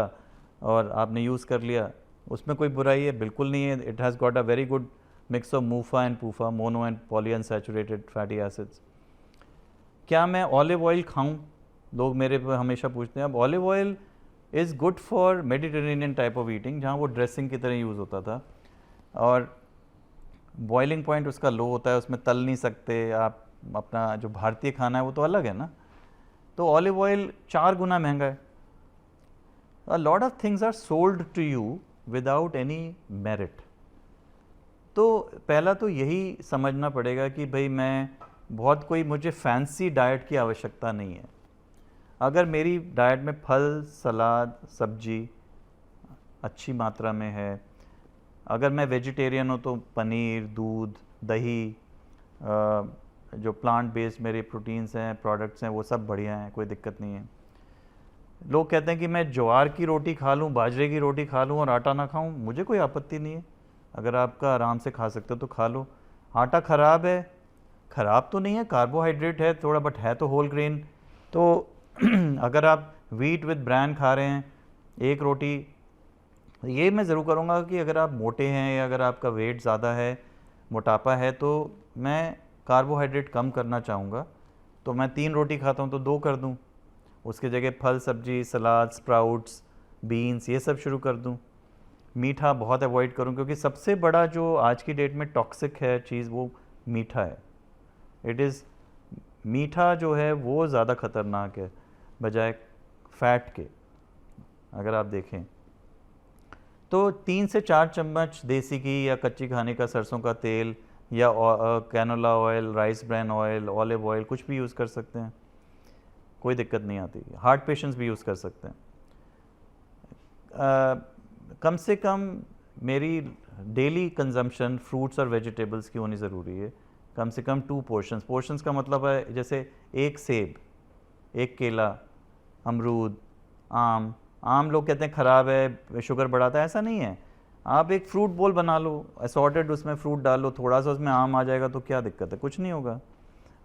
S2: और आपने यूज़ कर लिया, उसमें कोई बुराई है? बिल्कुल नहीं है। It has got a very good mix of मूफा and पूफा, mono and polyunsaturated fatty acids. क्या मैं ऑलिव ऑयल खाऊं? लोग मेरे पे हमेशा पूछते हैं। अब olive oil is good for Mediterranean type of eating, जहाँ वो ड्रेसिंग की तरह यूज़ होता था और बॉइलिंग पॉइंट उसका लो होता है, उसमें तल नहीं सकते आप। अपना जो भारतीय खाना है वो तो अलग है ना। तो ऑलिव ऑयल 4 गुना महंगा है। A lot of things are sold to you without any merit. तो पहला तो यही समझना पड़ेगा कि भाई मैं बहुत कोई मुझे फैंसी डाइट की आवश्यकता नहीं है। अगर मेरी डाइट में फल, सलाद, सब्जी अच्छी मात्रा में है, अगर मैं वेजिटेरियन हूँ तो पनीर, दूध, दही, जो प्लांट बेस्ड मेरे प्रोटीन्स हैं, प्रोडक्ट्स हैं, वो सब बढ़िया हैं, कोई दिक्कत नहीं है। लोग कहते हैं कि मैं ज्वार की रोटी खा लूँ, बाजरे की रोटी खा लूँ और आटा ना खाऊँ, मुझे कोई आपत्ति नहीं है। अगर आपका आराम से खा सकते हो तो खा लो। आटा ख़राब है? ख़राब तो नहीं है, कार्बोहाइड्रेट है थोड़ा, बट है तो होल ग्रेन। तो अगर आप व्हीट विद ब्रैन खा रहे हैं एक रोटी, ये मैं ज़रूर करूँगा कि अगर आप मोटे हैं या अगर आपका वेट ज़्यादा है, मोटापा है, तो मैं कार्बोहाइड्रेट कम करना चाहूँगा, तो मैं 3 रोटी खाता हूँ तो 2 कर दूँ, उसके जगह फल, सब्जी, सलाद, स्प्राउट्स, बीन्स, ये सब शुरू कर दूँ। मीठा बहुत अवॉइड करूँ, क्योंकि सबसे बड़ा जो आज की डेट में टॉक्सिक है चीज़ वो मीठा है। मीठा जो है वो ज़्यादा ख़तरनाक है बजाय फैट के। अगर आप देखें तो 3 से 4 चम्मच देसी घी या कच्ची खाने का सरसों का तेल या canola oil, rice bran oil, olive oil, कुछ भी यूज़ कर सकते हैं, कोई दिक्कत नहीं आती। हार्ट पेशेंट्स भी यूज़ कर सकते हैं। कम से कम मेरी डेली कंजम्पशन फ्रूट्स और वेजिटेबल्स की होनी ज़रूरी है, कम से कम 2 पोर्शंस। पोर्शंस का मतलब है जैसे एक सेब, एक केला, अमरूद, आम लोग कहते हैं ख़राब है, शुगर बढ़ाता है, ऐसा नहीं है। आप एक फ्रूट बोल बना लो, असॉर्टेड, उसमें फ्रूट डाल लो, थोड़ा सा उसमें आम आ जाएगा तो क्या दिक्कत है? कुछ नहीं होगा।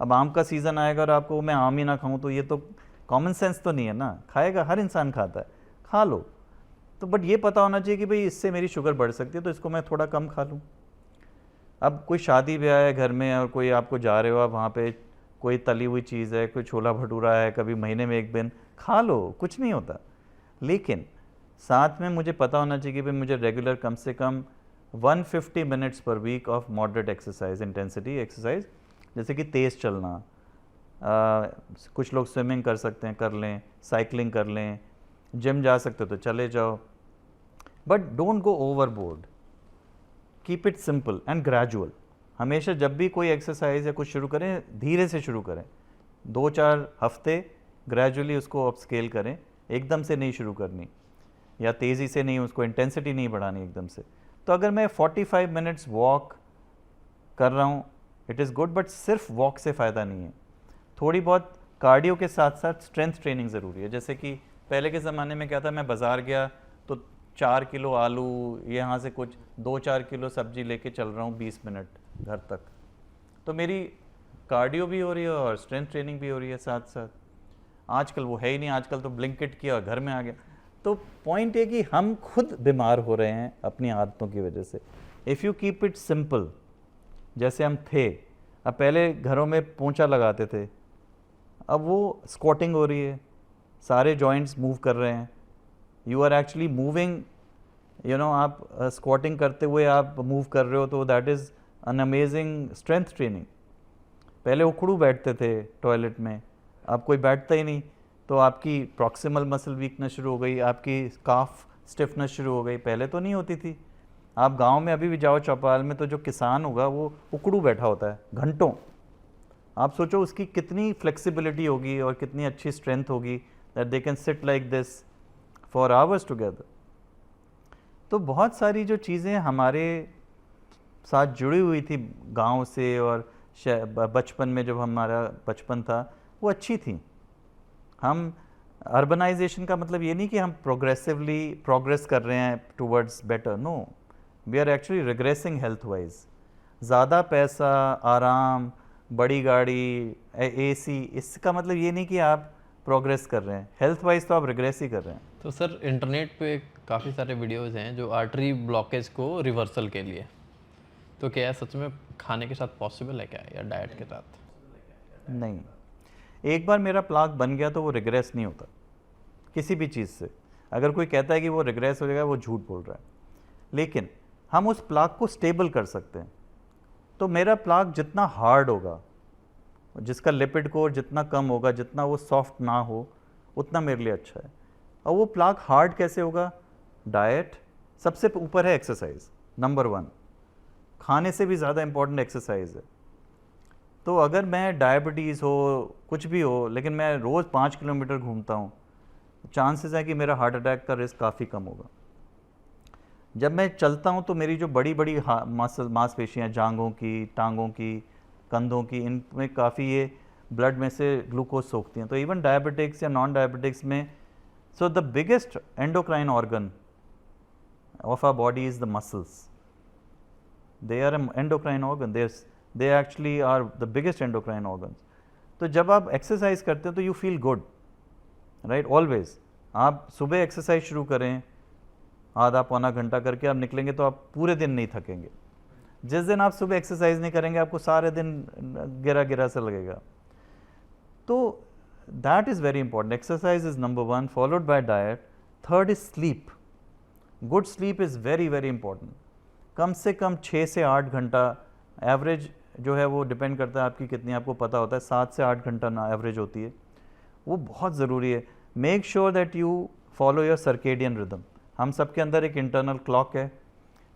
S2: अब आम का सीज़न आएगा और आपको मैं आम ही ना खाऊं तो ये तो कॉमन सेंस तो नहीं है ना। खाएगा, हर इंसान खाता है, खा लो। तो बट ये पता होना चाहिए कि भाई इससे मेरी शुगर बढ़ सकती है तो इसको मैं थोड़ा कम खा लूँ। अब कोई शादी ब्याह है घर में और कोई आपको जा रहे हो, आप वहाँ पे कोई तली हुई चीज़ है, कोई छोला भटूरा है, कभी महीने में 1 दिन खा लो, कुछ नहीं होता। लेकिन साथ में मुझे पता होना चाहिए कि भाई मुझे रेगुलर कम से कम 150 minutes per week of moderate exercise, intensity exercise, जैसे कि तेज़ चलना, कुछ लोग स्विमिंग कर सकते हैं, कर लें, साइकिलिंग कर लें, जिम जा सकते हो तो चले जाओ, but don't go overboard. Keep it simple and gradual. हमेशा जब भी कोई एक्सरसाइज या कुछ शुरू करें, धीरे से शुरू करें, 2-4 हफ्ते ग्रेजुअली उसको अपस्केल करें, एकदम से नहीं शुरू करनी या तेज़ी से नहीं, उसको इंटेंसिटी नहीं बढ़ानी एकदम से। तो अगर मैं 45 मिनट्स वॉक कर रहा हूँ, इट इज़ गुड, बट सिर्फ वॉक से फ़ायदा नहीं है। थोड़ी बहुत कार्डियो के साथ साथ स्ट्रेंथ ट्रेनिंग ज़रूरी है। जैसे कि पहले के ज़माने में क्या था, मैं बाज़ार गया तो 4 किलो आलू, यहाँ से कुछ 2-4 किलो सब्जी लेके चल रहा हूँ 20 मिनट घर तक, तो मेरी कार्डियो भी हो रही है और स्ट्रेंथ ट्रेनिंग भी हो रही है साथ साथ। आजकल वो है ही नहीं, आजकल तो ब्लिंकिट किया घर में आ गया। तो पॉइंट है कि हम खुद बीमार हो रहे हैं अपनी आदतों की वजह से। If you keep it simple, जैसे हम थे, अब पहले घरों में पोंछा लगाते थे, अब वो स्क्वाटिंग हो रही है, सारे जॉइंट्स मूव कर रहे हैं, you are actually moving, you know, आप स्क्वाटिंग करते हुए आप मूव कर रहे हो, तो that is an amazing strength training. पहले उखड़ू बैठते थे टॉयलेट में, अब कोई बैठता ही नहीं, तो आपकी प्रॉक्सिमल मसल वीकनेस शुरू हो गई, आपकी काफ स्टिफनेस शुरू हो गई, पहले तो नहीं होती थी। आप गांव में अभी भी जाओ चौपाल में, तो जो किसान होगा वो उखड़ू बैठा होता है घंटों। आप सोचो उसकी कितनी फ्लेक्सिबिलिटी होगी और कितनी अच्छी स्ट्रेंथ होगी, that they can sit like this for hours together. तो बहुत सारी जो चीज़ें हमारे साथ जुड़ी हुई थी गांव से, और बचपन में जब हमारा बचपन था वो अच्छी थी। हम अर्बनाइजेशन का मतलब ये नहीं कि हम प्रोग्रेसिवली प्रोग्रेस कर रहे हैं towards better, no, we are actually regressing health wise. ज़्यादा पैसा, आराम, बड़ी गाड़ी, एसी, इसका मतलब ये नहीं कि आप प्रोग्रेस कर रहे हैं, हेल्थ वाइज तो आप रिग्रेस ही कर रहे हैं।
S1: तो सर इंटरनेट पे काफ़ी सारे वीडियोस हैं जो आर्टरी ब्लॉकेज को रिवर्सल के लिए, तो क्या सच में खाने के साथ पॉसिबल है क्या, या डाइट के साथ?
S2: नहीं, एक बार मेरा प्लाक बन गया तो वो रिग्रेस नहीं होता किसी भी चीज़ से। अगर कोई कहता है कि वो रिग्रेस हो जाएगा, वो झूठ बोल रहा है। लेकिन हम उस प्लाक को स्टेबल कर सकते हैं। तो मेरा प्लाक जितना हार्ड होगा, जिसका लिपिड कोर जितना कम होगा, जितना वो सॉफ्ट ना हो, उतना मेरे लिए अच्छा है। और वो प्लाक हार्ड कैसे होगा? डाइट सबसे ऊपर है, एक्सरसाइज नंबर 1, खाने से भी ज़्यादा इम्पॉर्टेंट एक्सरसाइज है। तो अगर मैं डायबिटीज़ हो, कुछ भी हो, लेकिन मैं रोज़ 5 किलोमीटर घूमता हूँ, चांसेस है कि मेरा हार्ट अटैक का रिस्क काफ़ी कम होगा। जब मैं चलता हूँ तो मेरी जो बड़ी बड़ी मांसपेशियाँ, जांघों की, टांगों की, कंधों की, इनमें काफ़ी ये ब्लड में से ग्लूकोज सोखती हैं। तो इवन डायबिटिक्स या नॉन डायबिटिक्स में, so the biggest endocrine organ of our body is the muscles. They are endocrine organ, they actually are the biggest endocrine organs. तो जब आप एक्सरसाइज करते हैं तो you feel good, right, always. आप सुबह एक्सरसाइज शुरू करें, आधा पौना घंटा करके आप निकलेंगे तो आप पूरे दिन नहीं थकेंगे। जिस दिन आप सुबह एक्सरसाइज नहीं करेंगे, आपको सारे दिन गिरा गिरा सा लगेगा। तो that is very important. Exercise is number 1, followed by diet. Third is sleep. Good sleep is very very important. कम से कम 6 से 8 घंटा एवरेज जो है, वो डिपेंड करता है आपकी कितनी, आपको पता होता है 7 से 8 घंटा ना एवरेज होती है, वो बहुत ज़रूरी है। Make sure that you follow your circadian rhythm. हम सबके अंदर एक इंटरनल क्लॉक है,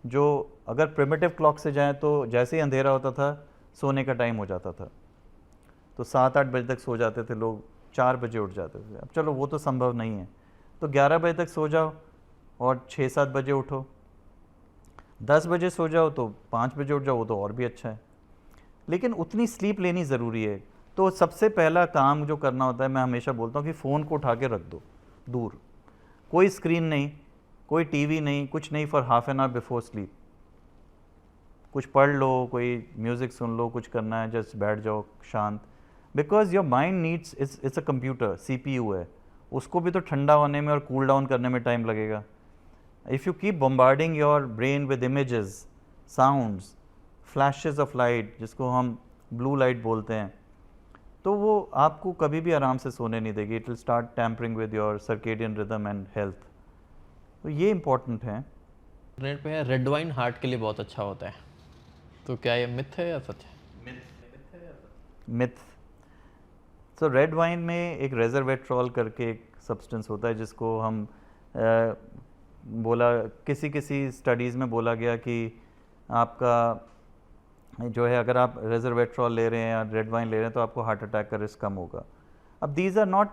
S2: जो अगर प्रिमिटिव क्लॉक से जाएं तो जैसे ही अंधेरा होता था सोने का टाइम हो जाता था, तो 7-8 बजे तक सो जाते थे लोग, 4 बजे उठ जाते थे। अब चलो वो तो संभव नहीं है, तो 11 बजे तक सो जाओ और 6-7 बजे उठो। 10 बजे सो जाओ तो 5 बजे उठ जाओ, वो तो और भी अच्छा है। लेकिन उतनी स्लीप लेनी ज़रूरी है। तो सबसे पहला काम जो करना होता है, मैं हमेशा बोलता हूँ कि फ़ोन को उठा के रख दो दूर, कोई स्क्रीन नहीं, कोई टीवी नहीं, कुछ नहीं, for half an hour before sleep. कुछ पढ़ लो, कोई म्यूज़िक सुन लो, कुछ करना है जस्ट बैठ जाओ शांत। Because your mind needs, it's a computer, CPU है, उसको भी तो ठंडा होने में और कूल डाउन करने में टाइम लगेगा। If you keep bombarding your brain with images, sounds, flashes of light, जिसको हम ब्लू लाइट बोलते हैं, तो वो आपको कभी भी आराम से सोने नहीं देगी। It will start tampering with your circadian rhythm and health. तो ये इंपॉर्टेंट है।
S1: इंटरनेट पे है रेड वाइन हार्ट के लिए बहुत अच्छा होता है, तो क्या ये मिथ है या सच है?
S2: मिथ। सो रेड वाइन में एक रेजरवेट्रॉल करके एक सब्सटेंस होता है, जिसको हम किसी स्टडीज़ में बोला गया कि आपका जो है, अगर आप रेजरवेट्रॉल ले रहे हैं या रेड वाइन ले रहे हैं तो आपको हार्ट अटैक का रिस्क कम होगा। अब these are not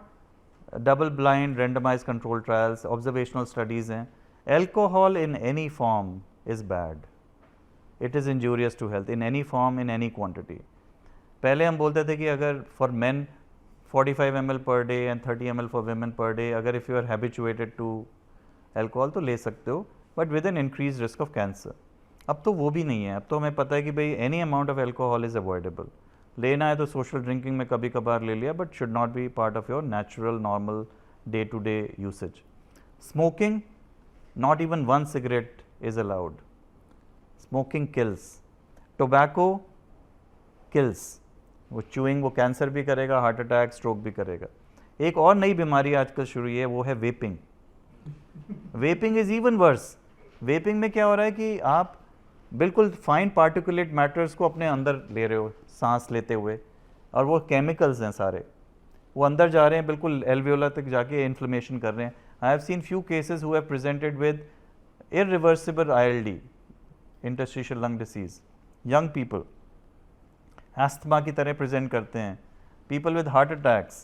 S2: double blind randomise control trials, observational studies हैं। Alcohol in any form is bad, it is injurious to health in any form, in any quantity. पहले हम बोलते थे कि अगर for men 45 ml per day and 30 ml for women per day, अगर if you are habituated to alcohol तो ले सकते हो, but with an increase risk of cancer. अब तो वो भी नहीं है। अब तो हमें पता है कि भाई any amount of alcohol is avoidable. लेना है तो सोशल ड्रिंकिंग में कभी कभार ले लिया, but should not be part of your natural normal day to day usage. Smoking, not even 1 cigarette is allowed. Smoking kills. Tobacco kills. वो chewing, वो कैंसर भी करेगा, हार्ट अटैक, स्ट्रोक भी करेगा। एक और नई बीमारी आजकल शुरू हुई है, वो है vaping. Vaping is even worse. Vaping में क्या हो रहा है कि आप बिल्कुल फाइन पार्टिकुलेट मैटर्स को अपने अंदर ले रहे हो सांस लेते हुए, और वो केमिकल्स हैं सारे, वो अंदर जा रहे हैं, बिल्कुल एल्वियोला तक जाके इन्फ्लेमेशन कर रहे हैं। I have seen few cases who have presented with irreversible ILD, interstitial lung disease, young people, asthma की तरह प्रेजेंट करते हैं, people with heart attacks.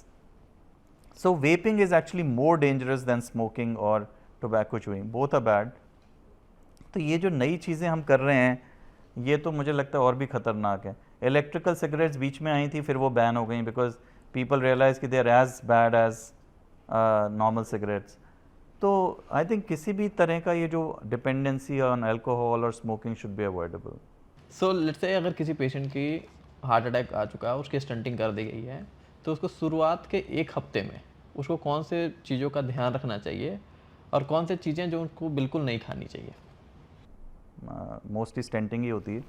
S2: So vaping is actually more dangerous than smoking or tobacco chewing, both are bad. तो ये जो नई चीज़ें हम कर रहे हैं ये तो मुझे लगता है और भी ख़तरनाक है। इलेक्ट्रिकल सिगरेट्स बीच में आई थी, फिर वो बैन हो गई बिकॉज पीपल रियलाइज कि they are as bad as normal cigarettes. तो आई थिंक किसी भी तरह का ये जो डिपेंडेंसी ऑन अल्कोहल और smoking should be avoidable.
S1: So let's say अगर किसी पेशेंट की हार्ट अटैक आ चुका है, उसकी स्टंटिंग कर दी गई है, तो उसको शुरुआत के 1 हफ्ते में उसको कौन से चीज़ों का ध्यान रखना चाहिए और कौन से चीज़ें जो उनको बिल्कुल नहीं खानी चाहिए?
S2: मोस्टली स्टेंटिंग ही होती है।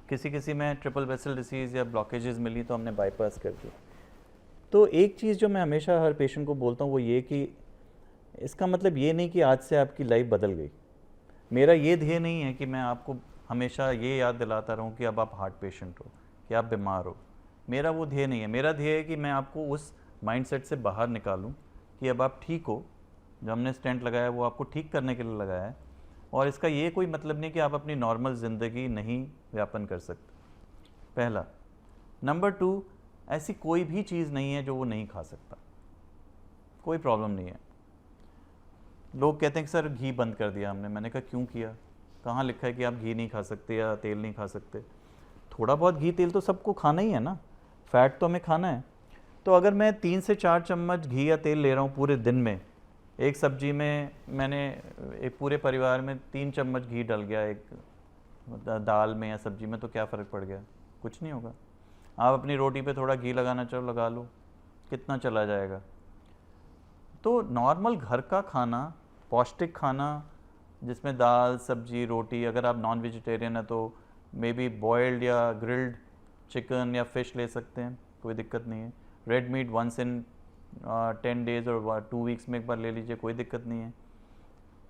S2: किसी किसी में ट्रिपल वेसल डिसीज़ या ब्लॉकेजेस मिली तो हमने बाईपास कर दी। तो एक चीज़ जो मैं हमेशा हर पेशेंट को बोलता हूँ वो ये कि इसका मतलब ये नहीं कि आज से आपकी लाइफ बदल गई। मेरा ये ध्येय नहीं है कि मैं आपको हमेशा ये याद दिलाता रहूं कि अब आप हार्ट पेशेंट हो, कि आप बीमार हो। मेरा वो ध्येय नहीं है। मेरा ध्येय है कि मैं आपको उस माइंडसेट से बाहर निकालूं कि अब आप ठीक हो, जो हमने स्टेंट लगाया वो आपको ठीक करने के लिए लगाया है, और इसका ये कोई मतलब नहीं कि आप अपनी नॉर्मल ज़िंदगी नहीं व्यापन कर सकते, पहला। नंबर 2, ऐसी कोई भी चीज़ नहीं है जो वो नहीं खा सकता, कोई प्रॉब्लम नहीं है। लोग कहते हैं कि सर घी बंद कर दिया हमने। मैंने कहा क्यों किया? कहाँ लिखा है कि आप घी नहीं खा सकते या तेल नहीं खा सकते? थोड़ा बहुत घी तेल तो सबको खाना ही है ना, फैट तो हमें खाना है। तो अगर मैं 3 से 4 चम्मच घी या तेल ले रहा हूँ पूरे दिन में, एक सब्जी में मैंने एक पूरे परिवार में 3 चम्मच घी डल गया एक दाल में या सब्जी में, तो क्या फ़र्क पड़ गया? कुछ नहीं होगा। आप अपनी रोटी पे थोड़ा घी लगाना चाहो लगा लो, कितना चला जाएगा? तो नॉर्मल घर का खाना, पौष्टिक खाना जिसमें दाल सब्जी रोटी, अगर आप नॉन वेजिटेरियन है तो मे बी बॉयल्ड या ग्रिल्ड चिकन या फ़िश ले सकते हैं, कोई दिक्कत नहीं है। Red meat once in 10 days और 2 वीक्स में एक बार ले लीजिए, कोई दिक्कत नहीं है।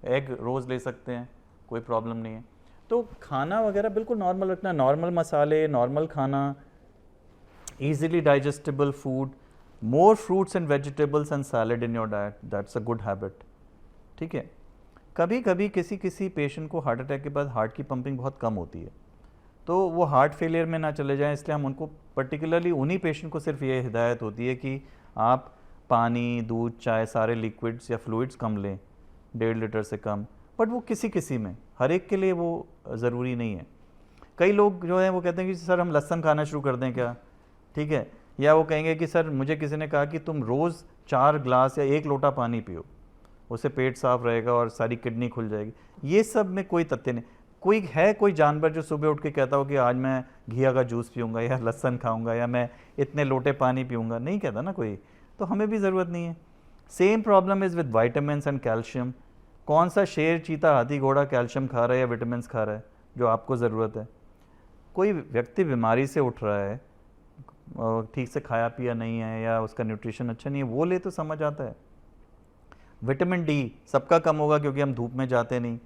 S2: एग रोज़ ले सकते हैं, कोई प्रॉब्लम नहीं है। तो खाना वगैरह बिल्कुल नॉर्मल रखना, नॉर्मल मसाले, नॉर्मल खाना, easily digestible food, more fruits and vegetables and salad in your diet, that's a good habit. ठीक है। कभी कभी किसी पेशेंट को हार्ट अटैक के बाद हार्ट की पंपिंग बहुत कम होती है, तो वो हार्ट फेलियर में ना चले जाएं, इसलिए हम उनको पर्टिकुलरली उन्हीं पेशेंट को सिर्फ ये हिदायत होती है कि आप पानी, दूध, चाय, सारे लिक्विड्स या फ्लूइड्स कम लें, 1.5 लीटर से कम। बट वो किसी में, हर एक के लिए वो ज़रूरी नहीं है। कई लोग जो हैं वो कहते हैं कि सर हम लहसुन खाना शुरू कर दें क्या? ठीक है। या वो कहेंगे कि सर मुझे किसी ने कहा कि तुम रोज़ 4 ग्लास या 1 लोटा पानी पियो, उससे पेट साफ रहेगा और सारी किडनी खुल जाएगी। ये सब में कोई तथ्य नहीं। कोई जानवर जो सुबह उठ के कहता हो कि आज मैं घिया का जूस पीऊँगा या लहसुन खाऊँगा या मैं इतने लोटे पानी पीऊँगा? नहीं कहता ना कोई, तो हमें भी ज़रूरत नहीं है। Same problem is with vitamin and calcium. कौन सा शेर, चीता, हाथी, घोड़ा कैल्शियम खा रहा है या विटामिन खा रहा है जो आपको ज़रूरत है? कोई व्यक्ति बीमारी से उठ रहा है, ठीक से खाया पिया नहीं है या उसका न्यूट्रिशन अच्छा नहीं है, वो ले तो समझ आता है। विटामिन डी सबका कम होगा क्योंकि हम धूप में जाते नहीं।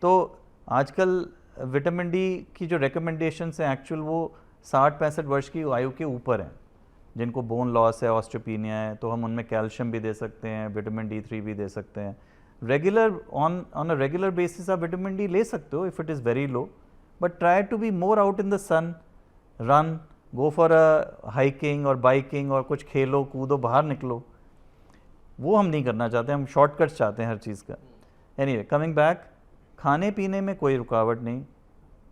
S2: तो आजकल विटामिन डी की जो रिकमेंडेशंस हैं एक्चुअल वो 60-65 वर्ष की आयु के ऊपर हैं, जिनको बोन लॉस है, ऑस्टियोपीनिया है, तो हम उनमें कैल्शियम भी दे सकते हैं, विटामिन D3 भी दे सकते हैं। Regular on a regular basis आप विटामिन डी ले सकते हो if it is very low, but try to be more out in the sun, run, go for a hiking और बाइकिंग, और कुछ खेलो कूदो, बाहर निकलो। वो हम नहीं करना चाहते, हम शॉर्टकट्स चाहते हैं हर चीज़ का। एनीवे, कमिंग बैक, खाने पीने में कोई रुकावट नहीं।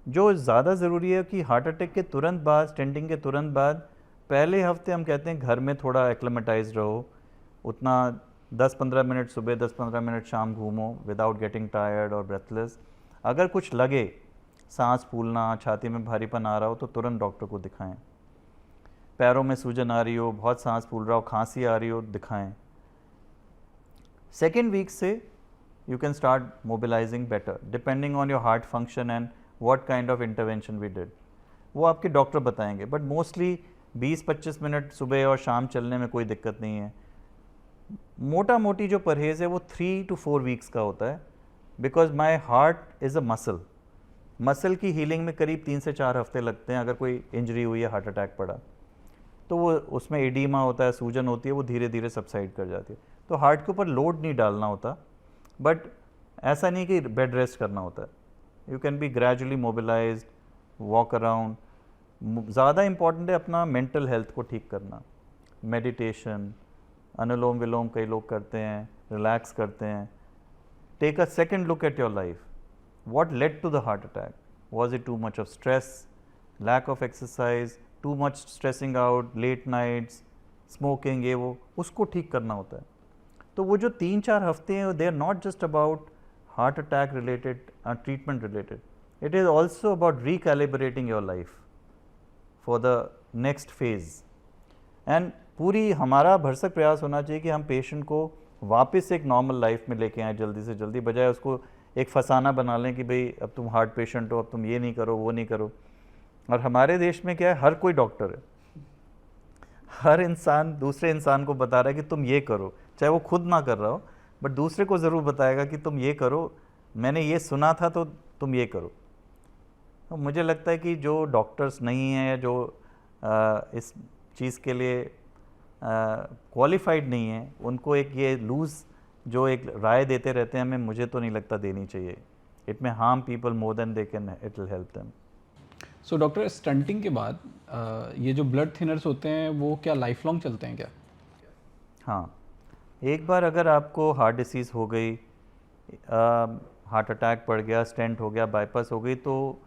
S2: जो ज़्यादा ज़रूरी है कि हार्ट अटैक के तुरंत बाद, स्टेंटिंग के तुरंत बाद, पहले हफ्ते हम कहते हैं घर में थोड़ा एक्लेमेटाइज रहो, उतना 10-15 मिनट सुबह, 10-15 मिनट शाम घूमो विदाउट गेटिंग टायर्ड और ब्रेथलेस। अगर कुछ लगे, सांस फूलना, छाती में भारीपन आ रहा हो, तो तुरंत डॉक्टर को दिखाएं। पैरों में सूजन आ रही हो, बहुत सांस फूल रहा हो, खांसी आ रही हो, दिखाएं। सेकेंड वीक से you can start mobilizing better depending on your heart function and what kind of intervention we did. वो आपके डॉक्टर बताएंगे, बट मोस्टली 20-25 मिनट सुबह और शाम चलने में कोई दिक्कत नहीं है। मोटा मोटी जो परहेज़ है वो 3 to 4 वीक्स का होता है, because my heart is a muscle की हीलिंग में करीब 3 से 4 हफ्ते लगते हैं। अगर कोई इंजरी हुई है, हार्ट अटैक पड़ा, तो वो उसमें एडीमा होता है, सूजन होती है, वो धीरे धीरे सबसाइड कर जाती है। तो हार्ट के ऊपर लोड नहीं डालना होता, बट ऐसा नहीं कि बेड रेस्ट करना होता है। You can be gradually mobilised, walk around. ज़्यादा इम्पॉर्टेंट है अपना मेंटल हेल्थ को ठीक करना। मेडिटेशन, अनुलोम विलोम कई लोग करते हैं, रिलैक्स करते हैं। Take a second look at your life. What led to the heart attack? Was it too much of stress, lack of exercise, too much stressing out, late nights, smoking, ये वो, उसको ठीक करना होता है। तो वो जो 3-4 हफ्ते हैं, they are not just about heart attack related, treatment related. It is also about recalibrating your life for the next phase. And पूरी हमारा भरसक प्रयास होना चाहिए कि हम पेशेंट को वापस एक नॉर्मल लाइफ में लेके आएँ जल्दी से जल्दी, बजाय उसको एक फसाना बना लें कि भाई अब तुम हार्ट पेशेंट हो, अब तुम ये नहीं करो, वो नहीं करो। और हमारे देश में क्या है, हर कोई डॉक्टर है, हर इंसान दूसरे इंसान को बता रहा है कि तुम ये करो, चाहे वो खुद ना कर रहा हो, बट दूसरे को ज़रूर बताएगा कि तुम ये करो, मैंने ये सुना था तो तुम ये करो। तो मुझे लगता है कि जो डॉक्टर्स नहीं हैं या जो इस चीज़ के लिए क्वालिफाइड नहीं है, उनको एक ये लूज़ जो एक राय देते रहते हैं, हमें, मुझे तो नहीं लगता देनी चाहिए। It may harm people more than they can, it will help them.
S3: So doctor, stenting के बाद ये जो ब्लड थिनर्स होते हैं वो क्या लाइफ लॉन्ग चलते हैं क्या?
S2: हाँ, एक बार अगर आपको हार्ट डिसीज़ हो गई, हार्ट अटैक पड़ गया, स्टेंट हो गया, बाईपास हो गई, तो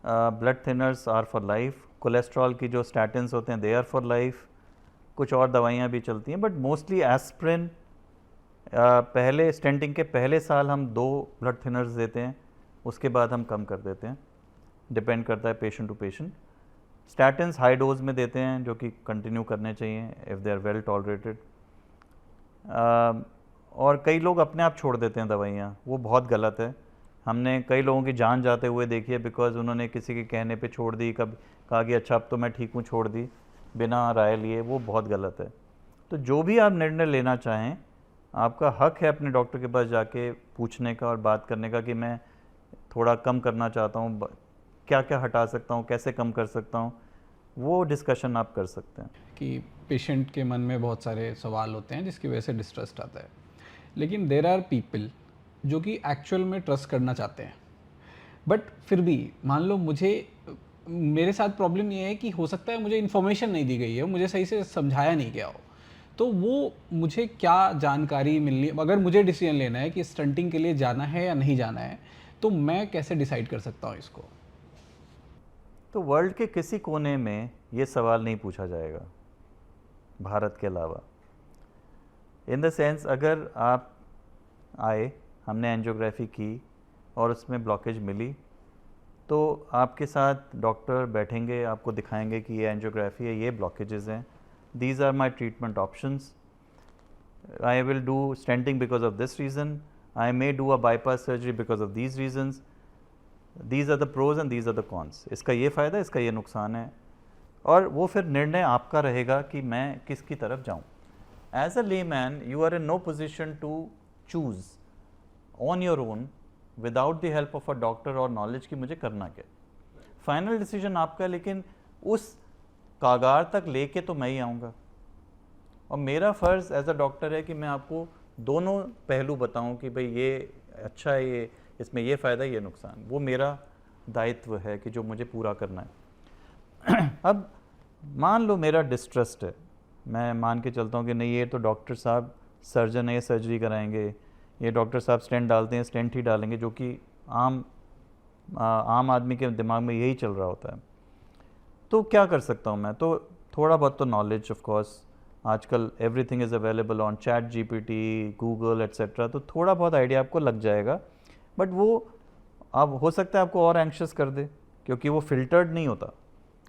S2: blood thinners are for life. Cholesterol की जो स्टैटिन्स होते हैं, दे आर फॉर लाइफ। कुछ और दवाइयाँ भी चलती हैं, बट मोस्टली एस्प्रिन। पहले स्टेंटिंग के पहले साल हम 2 ब्लड थिनर्स देते हैं, उसके बाद हम कम कर देते हैं, डिपेंड करता है patient to patient. Statins high dose में देते हैं, जो कि कंटिन्यू करने चाहिए if they are well tolerated. और कई लोग अपने आप छोड़ देते हैं दवाइयाँ, वो बहुत गलत है। हमने कई लोगों की जान जाते हुए देखी है, बिकॉज उन्होंने किसी के कहने पे छोड़ दी, कब कहा कि अच्छा अब तो मैं ठीक हूँ, छोड़ दी बिना राय लिए, वो बहुत गलत है। तो जो भी आप निर्णय लेना चाहें, आपका हक है अपने डॉक्टर के पास जाके पूछने का और बात करने का कि मैं थोड़ा कम करना चाहता हूँ, क्या क्या हटा सकता हूँ, कैसे कम कर सकता हूँ, वो डिस्कशन आप कर सकते हैं।
S3: कि पेशेंट के मन में बहुत सारे सवाल होते हैं जिसकी वजह से डिस्ट्रस्ट आता है, लेकिन देर आर पीपल जो कि एक्चुअल में ट्रस्ट करना चाहते हैं, बट फिर भी मान लो मेरे साथ प्रॉब्लम ये है कि हो सकता है मुझे इन्फॉर्मेशन नहीं दी गई है, मुझे सही से समझाया नहीं गया हो, तो वो मुझे क्या जानकारी मिलनी, अगर मुझे डिसीजन लेना है कि स्टंटिंग के लिए जाना है या नहीं जाना है, तो मैं कैसे डिसाइड कर सकता हूँ इसको?
S2: तो वर्ल्ड के किसी कोने में ये सवाल नहीं पूछा जाएगा भारत के अलावा। इन द सेंस, अगर आप आए, हमने एंजियोग्राफी की और उसमें ब्लॉकेज मिली, तो आपके साथ डॉक्टर बैठेंगे, आपको दिखाएंगे कि ये एंजियोग्राफी है, ये ब्लॉकेजेस हैं, these are my treatment options. I will do stenting because of this reason. I may do a bypass surgery because of these reasons. These are the pros and these are the cons. इसका ये फ़ायदा, इसका ये नुकसान है, और वो फिर निर्णय आपका रहेगा कि मैं किसकी तरफ जाऊँ। As a layman, you are in no position to choose on your own without the help of a doctor or knowledge कि मुझे करना क्या। फाइनल डिसीजन आपका, लेकिन उस कागार तक लेके तो मैं ही आऊँगा, और मेरा फ़र्ज़ एज अ डॉक्टर है कि मैं आपको दोनों पहलू बताऊं कि भाई ये अच्छा है, ये इसमें ये फ़ायदा, ये नुकसान, वो मेरा दायित्व है कि जो मुझे पूरा करना है। अब मान लो मेरा डिस्ट्रस्ट है, मैं मान के चलता हूँ कि नहीं, ये तो डॉक्टर साहब सर्जन है, ये सर्जरी कराएंगे, ये डॉक्टर साहब स्टेंट डालते हैं, स्टेंट ही डालेंगे, जो कि आम आदमी के दिमाग में यही चल रहा होता है। तो क्या कर सकता हूँ मैं? तो थोड़ा बहुत तो नॉलेज, ऑफ कोर्स आजकल everything is available on chat GPT, Google etcetera, तो थोड़ा बहुत आइडिया आपको लग जाएगा, बट वो अब हो सकता है आपको और एंक्शस कर दे, क्योंकि वो फिल्टर्ड नहीं होता,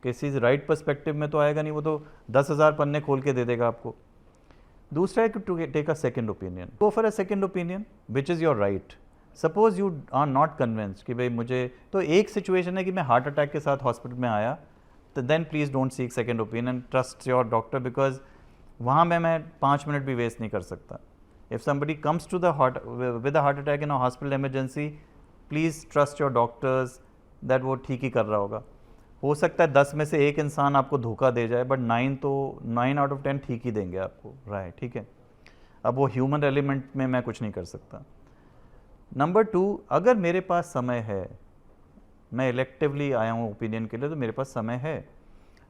S2: किसी राइट पर्सपेक्टिव में तो आएगा नहीं, वो तो 10,000 पन्ने खोल के दे देगा आपको। दूसरा है कि to take a second opinion, go for a second opinion which is your right. Suppose you are not convinced कि भाई मुझे, तो एक सिचुएशन है कि मैं हार्ट अटैक के साथ हॉस्पिटल में आया, तो then please don't seek second opinion, trust your doctor, because वहाँ मैं 5 मिनट भी वेस्ट नहीं कर सकता. If somebody comes to the with a heart attack in a hospital emergency, please trust your doctors that वो ठीक ही कर रहा होगा. हो सकता है 10 में से एक इंसान आपको धोखा दे जाए, बट 9 आउट ऑफ 10 ठीक ही देंगे आपको, राइट, ठीक है. अब वो ह्यूमन एलिमेंट में मैं कुछ नहीं कर सकता. नंबर 2, अगर मेरे पास समय है, मैं इलेक्टिवली आया हूँ ओपिनियन के लिए, तो मेरे पास समय है,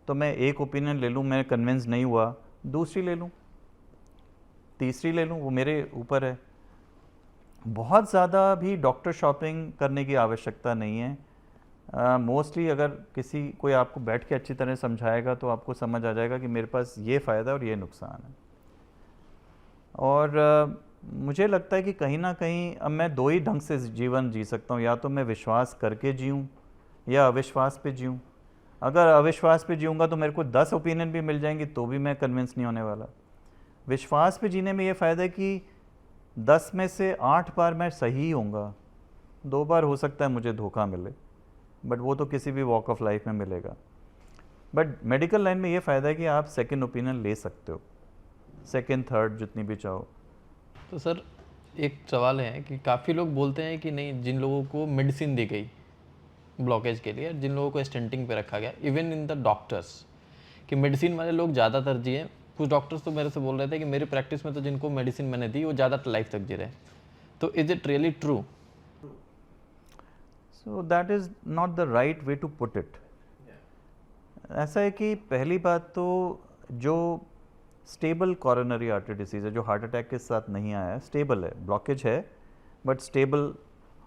S2: तो मैं एक ओपिनियन ले लूँ, मैं कन्विंस नहीं हुआ, दूसरी ले लूँ, तीसरी ले लूँ, वो मेरे ऊपर है. बहुत ज़्यादा भी डॉक्टर शॉपिंग करने की आवश्यकता नहीं है. मोस्टली अगर कोई आपको बैठ के अच्छी तरह समझाएगा तो आपको समझ आ जाएगा कि मेरे पास ये फ़ायदा और ये नुकसान है. और मुझे लगता है कि कहीं ना कहीं अब मैं 2 ही ढंग से जीवन जी सकता हूँ, या तो मैं विश्वास करके जीऊँ या अविश्वास पे जीऊँ. अगर अविश्वास पे जीऊँगा तो मेरे को 10 ओपिनियन भी मिल जाएंगी तो भी मैं कन्विंस नहीं होने वाला. विश्वास पे जीने में ये फ़ायदा है कि 10 में से 8 बार मैं सही होऊंगा, 2 बार हो सकता है मुझे धोखा मिले, बट वो तो किसी भी वॉक ऑफ लाइफ में मिलेगा. बट मेडिकल लाइन में ये फ़ायदा है कि आप सेकंड ओपिनियन ले सकते हो, सेकंड थर्ड जितनी भी चाहो.
S1: तो सर एक सवाल है कि काफ़ी लोग बोलते हैं कि नहीं, जिन लोगों को मेडिसिन दी गई ब्लॉकेज के लिए, जिन लोगों को स्टेंटिंग पे रखा गया, इवन इन द डॉक्टर्स, कि मेडिसिन वाले लोग ज़्यादा तरजीह हैं. कुछ डॉक्टर्स तो मेरे से बोल रहे थे कि मेरी प्रैक्टिस में तो जिनको मेडिसिन मैंने दी वो ज़्यादा लाइफ तक जी रहे. तो is it really true?
S2: So that is not the right way to put it. ऐसा है कि पहली बात तो जो स्टेबल कॉरोनरी आर्टरी डिसीज़ है, जो हार्ट अटैक के साथ नहीं आया है, स्टेबल है, ब्लॉकेज है बट स्टेबल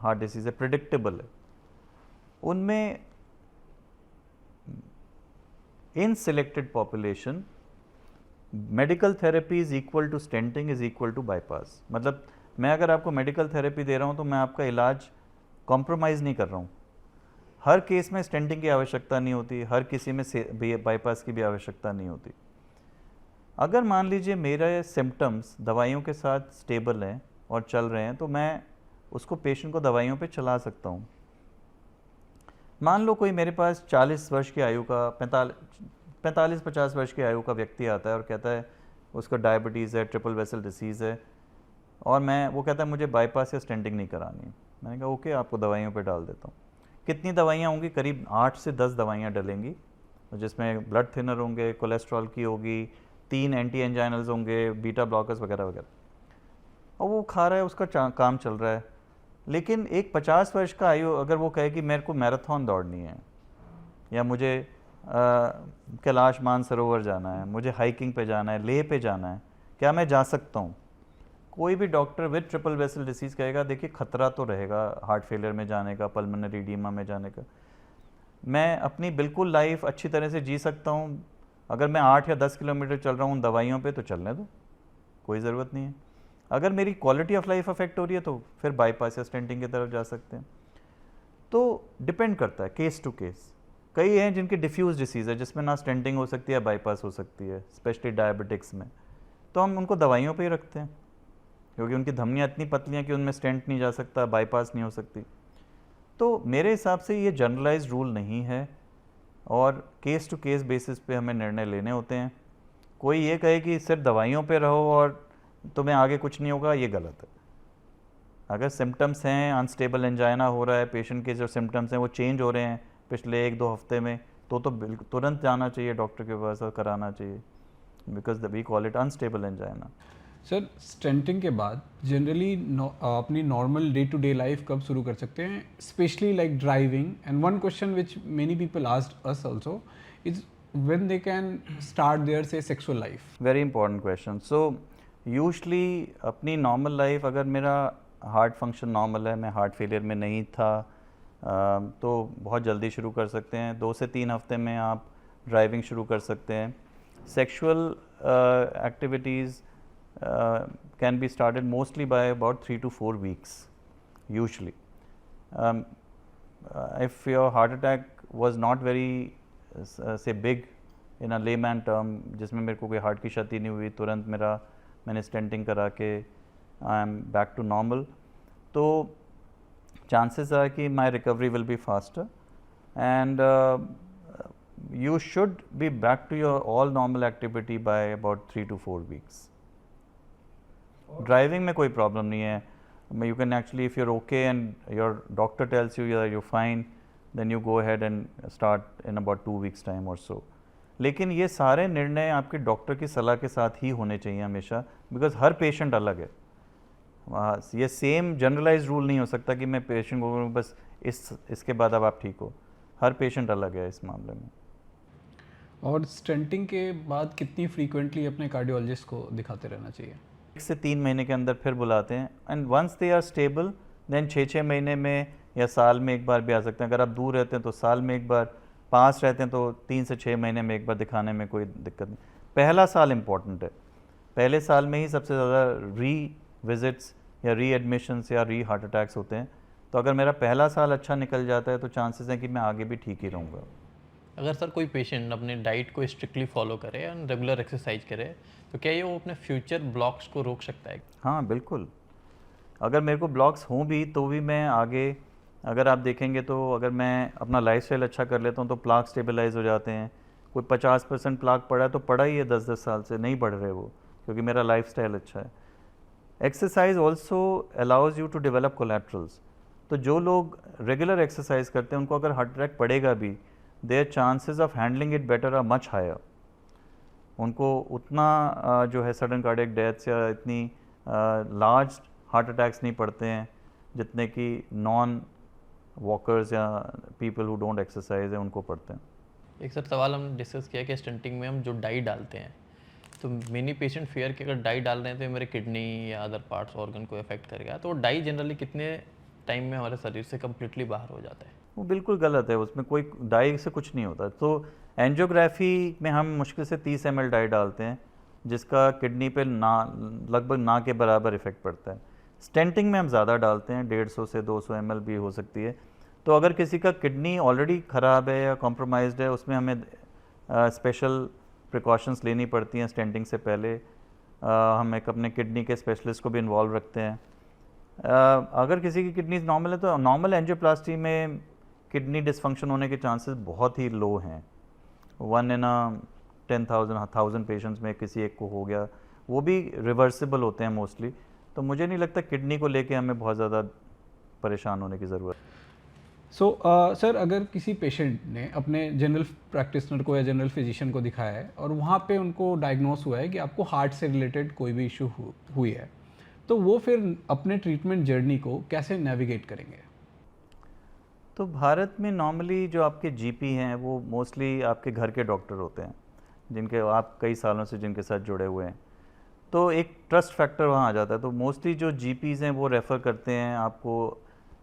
S2: हार्ट डिसीज़ है, प्रिडिक्टेबल है, उनमें in selected population medical therapy is equal to stenting is equal to bypass. मतलब मैं अगर आपको मेडिकल थेरेपी दे रहा हूँ तो मैं आपका इलाज कॉम्प्रोमाइज़ नहीं कर रहा हूँ. हर केस में स्टेंटिंग की आवश्यकता नहीं होती, हर किसी में बाईपास की भी आवश्यकता नहीं होती. अगर मान लीजिए मेरे सिम्टम्स दवाइयों के साथ स्टेबल हैं और चल रहे हैं, तो मैं उसको पेशेंट को दवाइयों पे चला सकता हूँ. मान लो कोई मेरे पास 40 वर्ष की आयु का 45-50 वर्ष की आयु का व्यक्ति आता है और कहता है उसका डायबिटीज़ है, ट्रिपल वेसल डिसीज़ है, और वो कहता है मुझे बाईपास या स्टेंटिंग नहीं करानी. मैंने कहा ओके, आपको दवाइयों पे डाल देता हूँ. कितनी दवाइयाँ होंगी? करीब 8 से 10 दवाइयाँ डलेंगी, जिसमें ब्लड थिनर होंगे, कोलेस्ट्रॉल की होगी, 3 एंटी एंजाइनल्स होंगे, बीटा ब्लॉकर्स वगैरह वगैरह, और वो खा रहा है, उसका काम चल रहा है. लेकिन एक 50 वर्ष का आयु अगर वो कहे कि मेरे को मैराथन दौड़नी है, या मुझे कैलाश मानसरोवर जाना है, मुझे हाइकिंग पे जाना है, लेह पे जाना है, क्या मैं जा सकता हूँ? कोई भी doctor with triple vessel disease कहेगा देखिए खतरा तो रहेगा हार्ट फेलियर में जाने का, पल्मोनरी एडीमा में जाने का. मैं अपनी बिल्कुल लाइफ अच्छी तरह से जी सकता हूँ. अगर मैं 8 या 10 किलोमीटर चल रहा हूँ दवाइयों पे, तो चलने दो, कोई ज़रूरत नहीं है. अगर मेरी क्वालिटी ऑफ लाइफ अफेक्ट हो रही है तो फिर बाईपास या स्टेंटिंग की तरफ जा सकते हैं. तो डिपेंड करता है केस टू केस. कई हैं जिनकी डिफ्यूज़ डिसीज़ है, जिसमें ना स्टेंटिंग हो सकती है, बाईपास हो सकती है, स्पेशली डायबिटिक्स में, तो हम उनको दवाइयों पे ही रखते हैं, क्योंकि उनकी धमनियाँ इतनी पतली हैं कि उनमें स्टेंट नहीं जा सकता, बाईपास नहीं हो सकती. तो मेरे हिसाब से ये जनरलाइज्ड रूल नहीं है, और केस टू केस बेसिस पे हमें निर्णय लेने होते हैं. कोई ये कहे कि सिर्फ दवाइयों पे रहो और तुम्हें आगे कुछ नहीं होगा, ये गलत है. अगर सिम्टम्स हैं, अनस्टेबल एंजाइना हो रहा है, पेशेंट के जो सिम्टम्स हैं वो चेंज हो रहे हैं पिछले 1-2 हफ्ते में, तो बिल्कुल तुरंत जाना चाहिए डॉक्टर के पास और कराना चाहिए, because we call it unstable angina.
S3: Sir stenting के बाद जनरली अपनी normal day to day life कब शुरू कर सकते हैं, specially like driving? And one question which many people asked us also is when they can start their से sexual life.
S2: Very important question. So usually अपनी normal life, अगर मेरा heart function normal है, मैं हार्ट फेलियर में नहीं था, तो बहुत जल्दी शुरू कर सकते हैं. 2 से 3 हफ्ते में आप ड्राइविंग शुरू कर सकते हैं. Sexual activities can be started mostly by about 3 to 4 weeks usually. If your heart attack was not very say big in a layman term, जिसमें मेरे को कोई हार्ट की क्षति नहीं हुई, तुरंत मैंने स्टेंटिंग करा के I am back to normal, तो चांसेस आर कि my recovery will be faster. And you should be back to your all normal activity by about 3 to 4 weeks. Driving में कोई प्रॉब्लम नहीं है, you can actually, if you're okay and your doctor tells you that you're fine, then you go ahead and start in about 2 weeks time or so. लेकिन ये सारे निर्णय आपके doctor की सलाह के साथ ही होने चाहिए हमेशा, बिकॉज हर पेशेंट अलग है। ये सेम जनरलाइज रूल नहीं हो सकता कि मैं पेशेंट को बोलूं बस इसके बाद अब आप ठीक हो। हर पेशेंट अलग है इस मामले में।
S3: और स्टेंटिंग के बाद कितनी फ्रीक्वेंटली अपने कार्डियोलॉजिस्ट को दिखाते रहना चाहिए?
S2: 1 से 3 महीने के अंदर फिर बुलाते हैं, and once they are stable then 6-6 महीने में या साल में एक बार भी आ सकते हैं। अगर आप दूर रहते हैं तो साल में एक बार, पास रहते हैं तो 3 से 6 महीने में एक बार दिखाने में कोई दिक्कत नहीं। पहला साल इम्पॉर्टेंट है, पहले साल में ही सबसे ज़्यादा री विजिट्स या री एडमिशन्स या री हार्ट अटैक्स होते हैं। तो अगर मेरा पहला साल अच्छा निकल जाता है तो चांसेस हैं कि मैं आगे भी ठीक ही रहूँगा।
S1: अगर सर कोई पेशेंट अपने डाइट को स्ट्रिक्टली फॉलो करे एंड रेगुलर एक्सरसाइज करे तो क्या ये वो अपने फ्यूचर ब्लॉक्स को रोक सकता है?
S2: हाँ बिल्कुल। अगर मेरे को ब्लॉक्स हों भी तो भी मैं आगे, अगर आप देखेंगे तो अगर मैं अपना लाइफस्टाइल अच्छा कर लेता हूँ तो प्लाक स्टेबलाइज हो जाते हैं। कोई 50% प्लाक पड़ा है तो पड़ा ही है 10-10 साल से, नहीं बढ़ रहे वो, क्योंकि मेरा लाइफस्टाइल अच्छा है। Exercise also allows you to develop collaterals. तो जो लोग रेगुलर एक्सरसाइज करते हैं उनको अगर हार्ट अटैक पड़ेगा भी, their chances of handling it better are much higher. उनको उतना जो है सडन कार्डियक डेथ्स या इतनी लार्ज हार्ट अटैक्स नहीं पड़ते हैं जितने कि नॉन वॉकर्स या पीपल हु डोंट एक्सरसाइज है उनको पड़ते हैं।
S1: एक सर सवाल हमने डिस्कस किया कि स्टंटिंग में हम जो डाई डालते हैं तो मेनी पेशेंट फेयर कि अगर डाई डाल रहे हैं तो ये मेरे किडनी या अदर पार्ट्स ऑर्गन को अफेक्ट करेगा, तो डाई जनरली कितने टाइम में हमारे शरीर से कम्प्लीटली बाहर हो जाता है?
S2: वो बिल्कुल गलत है, उसमें कोई डाई से कुछ नहीं होता। तो एंजियोग्राफी में हम मुश्किल से 30 ml डाई डालते हैं जिसका किडनी पे लगभग ना के बराबर इफेक्ट पड़ता है। स्टेंटिंग में हम ज़्यादा डालते हैं, 150 से 200 ml भी हो सकती है। तो अगर किसी का किडनी ऑलरेडी ख़राब है या कॉम्प्रोमाइज्ड है, उसमें हमें स्पेशल प्रिकॉशंस लेनी पड़ती हैं स्टेंटिंग से पहले। हम एक अपने किडनी के स्पेशलिस्ट को भी इन्वॉल्व रखते हैं। अगर किसी की किडनी नॉर्मल है तो नॉर्मल एंजियोप्लास्टी में किडनी डिसफंक्शन होने के चांसेस बहुत ही लो हैं। 1 in 10,000 पेशेंट्स में किसी एक को हो गया, वो भी रिवर्सिबल होते हैं मोस्टली। तो मुझे नहीं लगता किडनी को लेके हमें बहुत ज़्यादा परेशान होने की ज़रूरत है।
S3: सो सर, अगर किसी पेशेंट ने अपने जनरल प्रैक्टिशनर को या जनरल फिजिशियन को दिखाया है और वहाँ पे उनको डायग्नोस हुआ है कि आपको हार्ट से रिलेटेड कोई भी इशू हुई है, तो वो फिर अपने ट्रीटमेंट जर्नी को कैसे नेविगेट करेंगे?
S2: तो भारत में नॉर्मली जो आपके जीपी हैं वो मोस्टली आपके घर के डॉक्टर होते हैं, जिनके आप कई सालों से जिनके साथ जुड़े हुए हैं। तो एक ट्रस्ट फैक्टर वहाँ आ जाता है। तो मोस्टली जो जीपीज़ हैं वो रेफ़र करते हैं आपको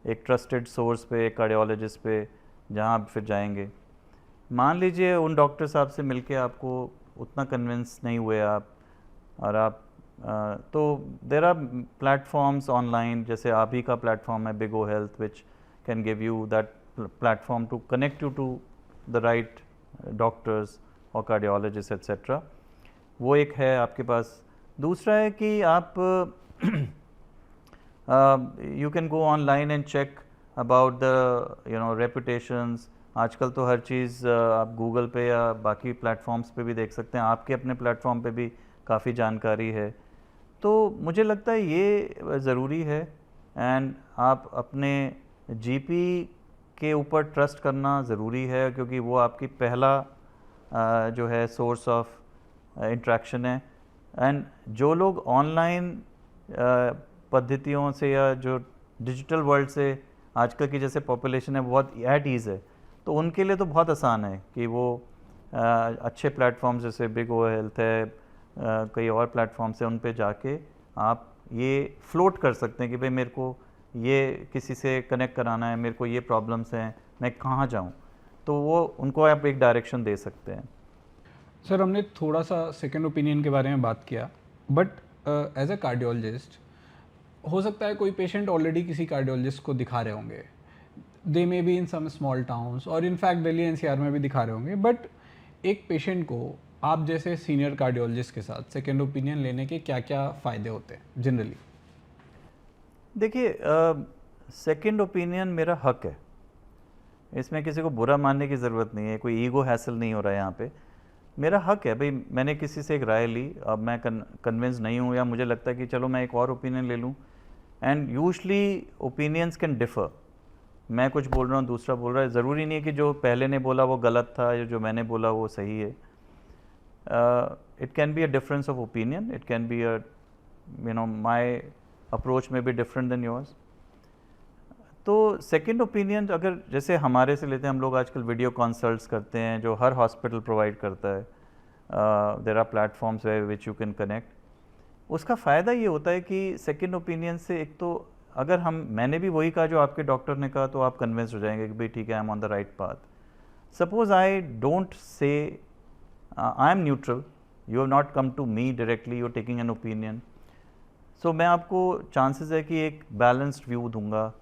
S2: एक ट्रस्टेड सोर्स पे, एक कार्डियोलॉजिस्ट पे, जहाँ आप फिर जाएंगे। मान लीजिए उन डॉक्टर साहब से मिलके आपको उतना कन्विंस नहीं हुए आप, और आप तो देयर आर प्लेटफॉर्म्स ऑनलाइन, जैसे आप ही का प्लेटफॉर्म है Bigo health, which can give you that platform to connect you to the right doctors और कार्डियोलॉजिस्ट एट्सेट्रा। वो एक है आपके पास। दूसरा है कि आप you can go online and check about the reputations. आजकल तो हर चीज़ आप गूगल पे या बाकी प्लेटफॉर्म्स पे भी देख सकते हैं, आपके अपने प्लेटफॉर्म पे भी काफ़ी जानकारी है। तो मुझे लगता है ये ज़रूरी है, एंड आप अपने जीपी के ऊपर ट्रस्ट करना ज़रूरी है, क्योंकि वो आपकी पहला जो है सोर्स ऑफ इंट्रैक्शन है। एंड जो लोग ऑनलाइन पद्धतियों से या जो डिजिटल वर्ल्ड से आजकल की जैसे पॉपुलेशन है बहुत एट ईज़ है, तो उनके लिए तो बहुत आसान है कि वो अच्छे प्लेटफॉर्म्स जैसे बिगो हेल्थ है, कई और प्लेटफॉर्म्स है, उन पे जाके आप ये फ्लोट कर सकते हैं कि भाई मेरे को ये किसी से कनेक्ट कराना है, मेरे को ये प्रॉब्लम्स हैं, मैं कहाँ जाऊँ। तो वो उनको आप एक डायरेक्शन दे सकते हैं।
S3: सर, हमने थोड़ा सा सेकंड ओपिनियन के बारे में बात किया, बट एज अ कार्डियोलॉजिस्ट हो सकता है कोई पेशेंट ऑलरेडी किसी कार्डियोलॉजिस्ट को दिखा रहे होंगे, they may be in some small towns और इनफैक्ट दिल्ली एनसीआर में भी दिखा रहे होंगे, बट एक पेशेंट को आप जैसे सीनियर कार्डियोलॉजिस्ट के साथ सेकंड ओपिनियन लेने के क्या क्या फ़ायदे होते हैं जनरली?
S2: देखिए, सेकंड ओपिनियन मेरा हक है, इसमें किसी को बुरा मानने की ज़रूरत नहीं है, कोई ईगो हैसल नहीं हो रहा है यहाँ पे। मेरा हक है भाई, मैंने किसी से एक राय ली, अब मैं कन्विंस नहीं हूँ या मुझे लगता है कि चलो मैं एक और ओपिनियन ले लूँ, and usually opinions can differ. मैं कुछ बोल रहा हूँ, दूसरा बोल रहा है, ज़रूरी नहीं है कि जो पहले ने बोला वो गलत था या जो मैंने बोला वो सही है। It can be a difference of opinion, it can be a my approach में बी डिफरेंट देन योर्स। तो सेकंड ओपिनियन अगर जैसे हमारे से लेते हैं, हम लोग आजकल वीडियो कंसल्ट्स करते हैं जो हर हॉस्पिटल प्रोवाइड करता है, there are platforms way which you can connect. उसका फ़ायदा ये होता है कि सेकंड ओपिनियन से एक तो अगर मैंने भी वही कहा जो आपके डॉक्टर ने कहा, तो आप कन्विंस हो जाएंगे कि भाई ठीक है, I am on the right path. Suppose I don't say, I am neutral, you have not come to me directly, you are taking an opinion, so मैं आपको चांसेस है कि एक बैलेंस्ड व्यू दूंगा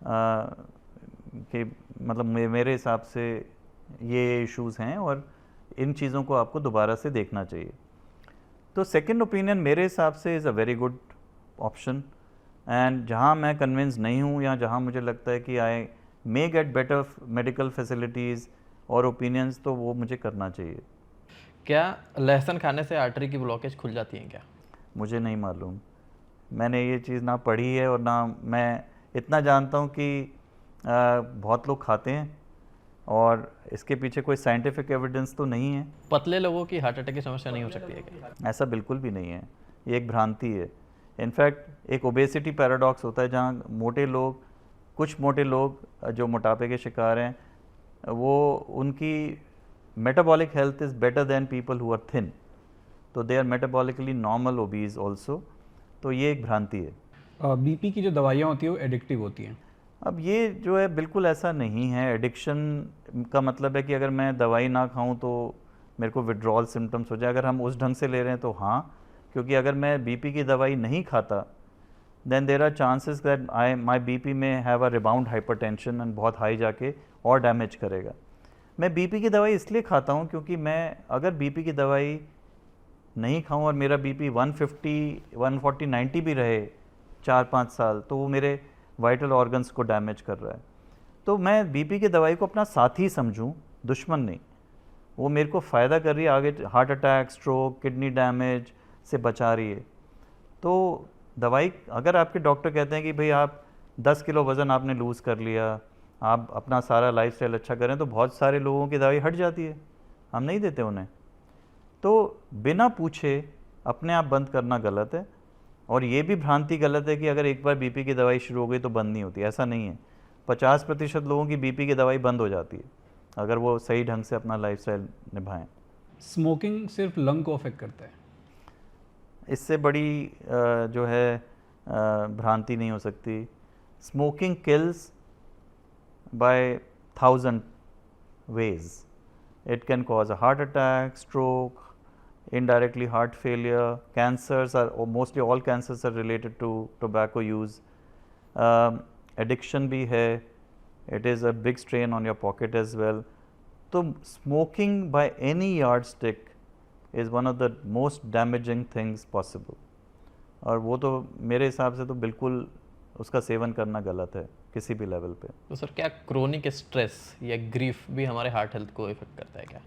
S2: कि मतलब मेरे हिसाब से ये इश्यूज़ हैं और इन चीज़ों को आपको दोबारा से देखना चाहिए। तो सेकंड ओपिनियन मेरे हिसाब से is a very good option, and जहाँ मैं कन्विंस नहीं हूँ या जहाँ मुझे लगता है कि I may get better medical facilities और ओपिनियंस, तो वो मुझे करना चाहिए।
S1: क्या लहसुन खाने से आर्टरी की ब्लॉकेज खुल जाती है क्या?
S2: मुझे नहीं मालूम, मैंने ये चीज़ ना पढ़ी है और ना, मैं इतना जानता हूँ कि बहुत लोग खाते हैं और इसके पीछे कोई साइंटिफिक एविडेंस तो नहीं है।
S1: पतले लोगों की हार्ट अटैक की समस्या नहीं हो सकती है क्या?
S2: ऐसा बिल्कुल भी नहीं है, ये एक भ्रांति है। इनफैक्ट एक ओबेसिटी पैराडॉक्स होता है जहाँ कुछ मोटे लोग जो मोटापे के शिकार हैं, वो उनकी metabolic health is better than people who are thin, तो they are metabolically normal obese also. तो ये एक भ्रांति है।
S3: बीपी की जो दवाइयाँ होती हैं वो एडिक्टिव होती हैं।
S2: अब ये जो है बिल्कुल ऐसा नहीं है। एडिक्शन का मतलब है कि अगर मैं दवाई ना खाऊं तो मेरे को विड्रॉल सिम्टम्स हो जाए, अगर हम उस ढंग से ले रहे हैं तो हाँ, क्योंकि अगर मैं बीपी की दवाई नहीं खाता then there are chances that my BP may have a rebound hypertension and बहुत हाई जाके और डैमेज करेगा। मैं बीपी की दवाई इसलिए खाता हूँ क्योंकि मैं अगर बीपी की दवाई नहीं खाऊं और मेरा बीपी 150, 140, 90 भी रहे 4-5 साल, तो वो मेरे वाइटल ऑर्गन्स को डैमेज कर रहा है। तो मैं बीपी की दवाई को अपना साथी समझूं, दुश्मन नहीं। वो मेरे को फ़ायदा कर रही है, आगे heart attack, stroke, kidney damage से बचा रही है। तो दवाई, अगर आपके डॉक्टर कहते हैं कि भाई आप 10 किलो वज़न आपने लूज़ कर लिया, आप अपना सारा लाइफस्टाइल अच्छा करें, तो बहुत सारे लोगों की दवाई हट जाती है, हम नहीं देते उन्हें। तो बिना पूछे अपने आप बंद करना गलत है, और ये भी भ्रांति गलत है कि अगर एक बार बीपी की दवाई शुरू हो गई तो बंद नहीं होती, ऐसा नहीं है। 50% लोगों की बीपी की दवाई बंद हो जाती है अगर वो सही ढंग से अपना लाइफस्टाइल निभाएं।
S3: स्मोकिंग सिर्फ लंग को अफेक्ट करता है?
S2: इससे बड़ी जो है भ्रांति नहीं हो सकती। Smoking kills by 1000 ways. It can cause a heart attack, stroke, indirectly heart failure. Cancers are, or mostly all cancers are related to tobacco use. Addiction भी है, it is a big strain on your pocket as well. तो smoking by any yardstick is one of the most damaging things possible. और वो तो मेरे हिसाब से तो बिल्कुल उसका सेवन करना गलत है किसी भी लेवल पे।
S1: तो सर क्या क्रोनिक स्ट्रेस या ग्रीफ भी हमारे हार्ट हेल्थ को इफेक्ट करता है क्या?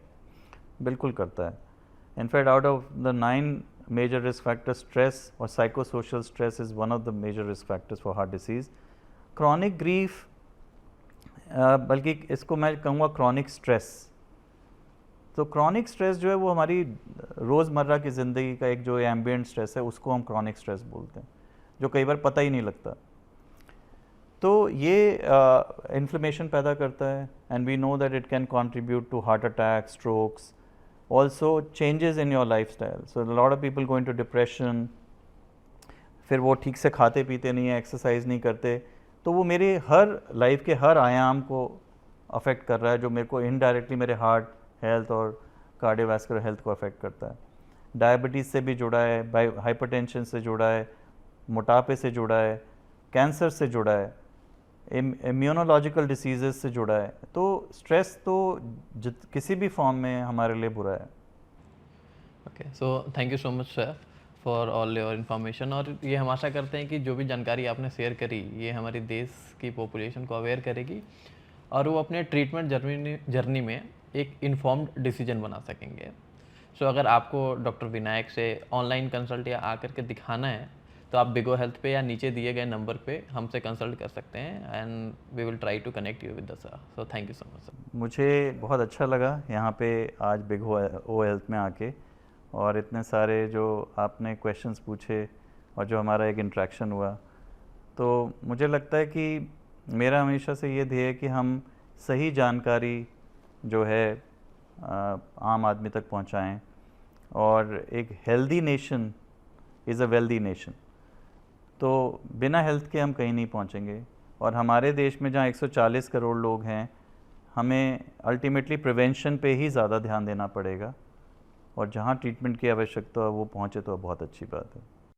S2: बिल्कुल करता है। In fact out of the 9 major risk factors, stress और psychosocial stress is one of the major risk factors for heart disease. Chronic grief, बल्कि इसको मैं कहूँगा क्रॉनिक स्ट्रेस। तो क्रॉनिक स्ट्रेस जो है वो हमारी रोज़मर्रा की ज़िंदगी का एक जो एम्बिएंट स्ट्रेस है, उसको हम क्रॉनिक स्ट्रेस बोलते हैं, जो कई बार पता ही नहीं लगता। तो ये इन्फ्लेमेशन पैदा करता है, and we know that it can contribute to heart attack, strokes, also changes in your lifestyle. So lot of people going to depression, फिर वो ठीक से खाते पीते नहीं है, एक्सरसाइज नहीं करते, तो वो मेरे हर लाइफ के हर आयाम को अफेक्ट कर रहा है, जो मेरे को इनडायरेक्टली मेरे हार्ट हेल्थ और कार्डियोवैस्कुलर हेल्थ को अफेक्ट करता है। डायबिटीज़ से भी जुड़ा है, हाइपरटेंशन से जुड़ा है, मोटापे से जुड़ा है, कैंसर से जुड़ा है, इम्यूनोलॉजिकल डिसीज़ से जुड़ा है। तो स्ट्रेस तो किसी भी फॉर्म में हमारे लिए बुरा है।
S1: Okay, so thank you so much sir for all your information. और ये हम आशा करते हैं कि जो भी जानकारी आपने शेयर करी ये हमारी देश की पॉपुलेशन को अवेयर करेगी और वो अपने ट्रीटमेंट जर्नी में एक इन्फॉर्म्ड डिसीजन बना सकेंगे। सो अगर आपको डॉक्टर विनायक से ऑनलाइन कंसल्ट या आकर के दिखाना है तो आप बिगो हेल्थ पे या नीचे दिए गए नंबर पे हमसे कंसल्ट कर सकते हैं and we will try to connect you with the sir. So thank you so much sir.
S2: मुझे बहुत अच्छा लगा यहाँ पे आज बिग ओ हेल्थ में आके, और इतने सारे जो आपने क्वेश्चंस पूछे और जो हमारा एक इंटरेक्शन हुआ, तो मुझे लगता है कि मेरा हमेशा से ये ध्येय है कि हम सही जानकारी जो है आम आदमी तक पहुँचाएँ, और एक healthy nation is a wealthy nation. तो बिना हेल्थ के हम कहीं नहीं पहुंचेंगे, और हमारे देश में जहां 140 करोड़ लोग हैं, हमें अल्टीमेटली प्रिवेंशन पे ही ज़्यादा ध्यान देना पड़ेगा, और जहां ट्रीटमेंट की आवश्यकता है वो पहुंचे तो बहुत अच्छी बात है।